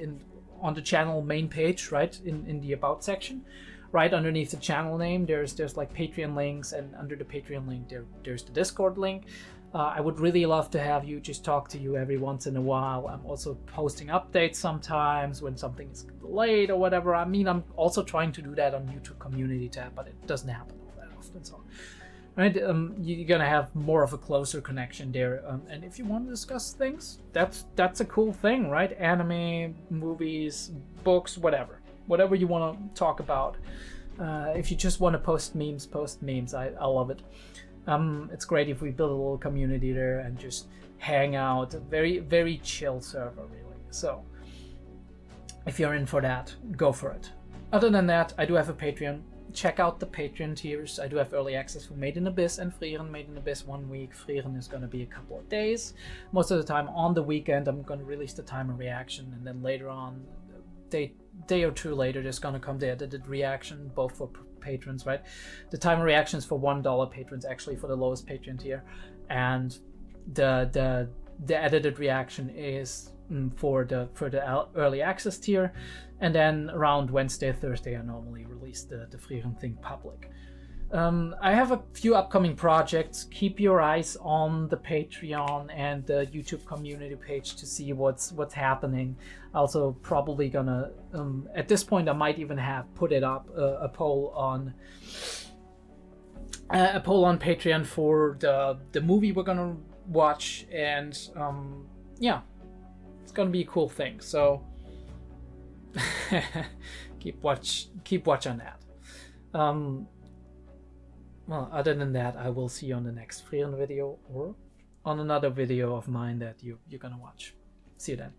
on the channel main page, right, in the About section. Right underneath the channel name, there's like Patreon links, and under the Patreon link there's the Discord link. I would really love to have you, just talk to you every once in a while. I'm also posting updates sometimes when something is delayed or whatever. I mean, I'm also trying to do that on YouTube community tab, but it doesn't happen all that often. So, right, you're gonna have more of a closer connection there. And if you want to discuss things, that's a cool thing, right? Anime, movies, books, whatever you want to talk about. If you just want to post memes. I love it. It's great if we build a little community there and just hang out. Very, very chill server, really. So if you're in for that, go for it. Other than that, I do have a Patreon. Check out the Patreon tiers. I do have early access for Made in Abyss and Frieren. Made in Abyss 1 week. Frieren is going to be a couple of days. Most of the time on the weekend, I'm going to release the timer reaction, and then later on, day or two later, there's gonna come the edited reaction, both for patrons, right? The timer reaction is for $1 patrons, actually, for the lowest Patreon tier, and the edited reaction is for the early access tier. And then around Wednesday, Thursday, I normally release the Frieren thing public. I have a few upcoming projects. Keep your eyes on the Patreon and the YouTube community page to see what's happening. Also, probably gonna at this point I might even have put it up a poll on Patreon for the movie we're gonna watch, and yeah, it's gonna be a cool thing. So keep watch on that. Well, other than that, I will see you on the next Frieren video, or on another video of mine that you're gonna watch. See you then.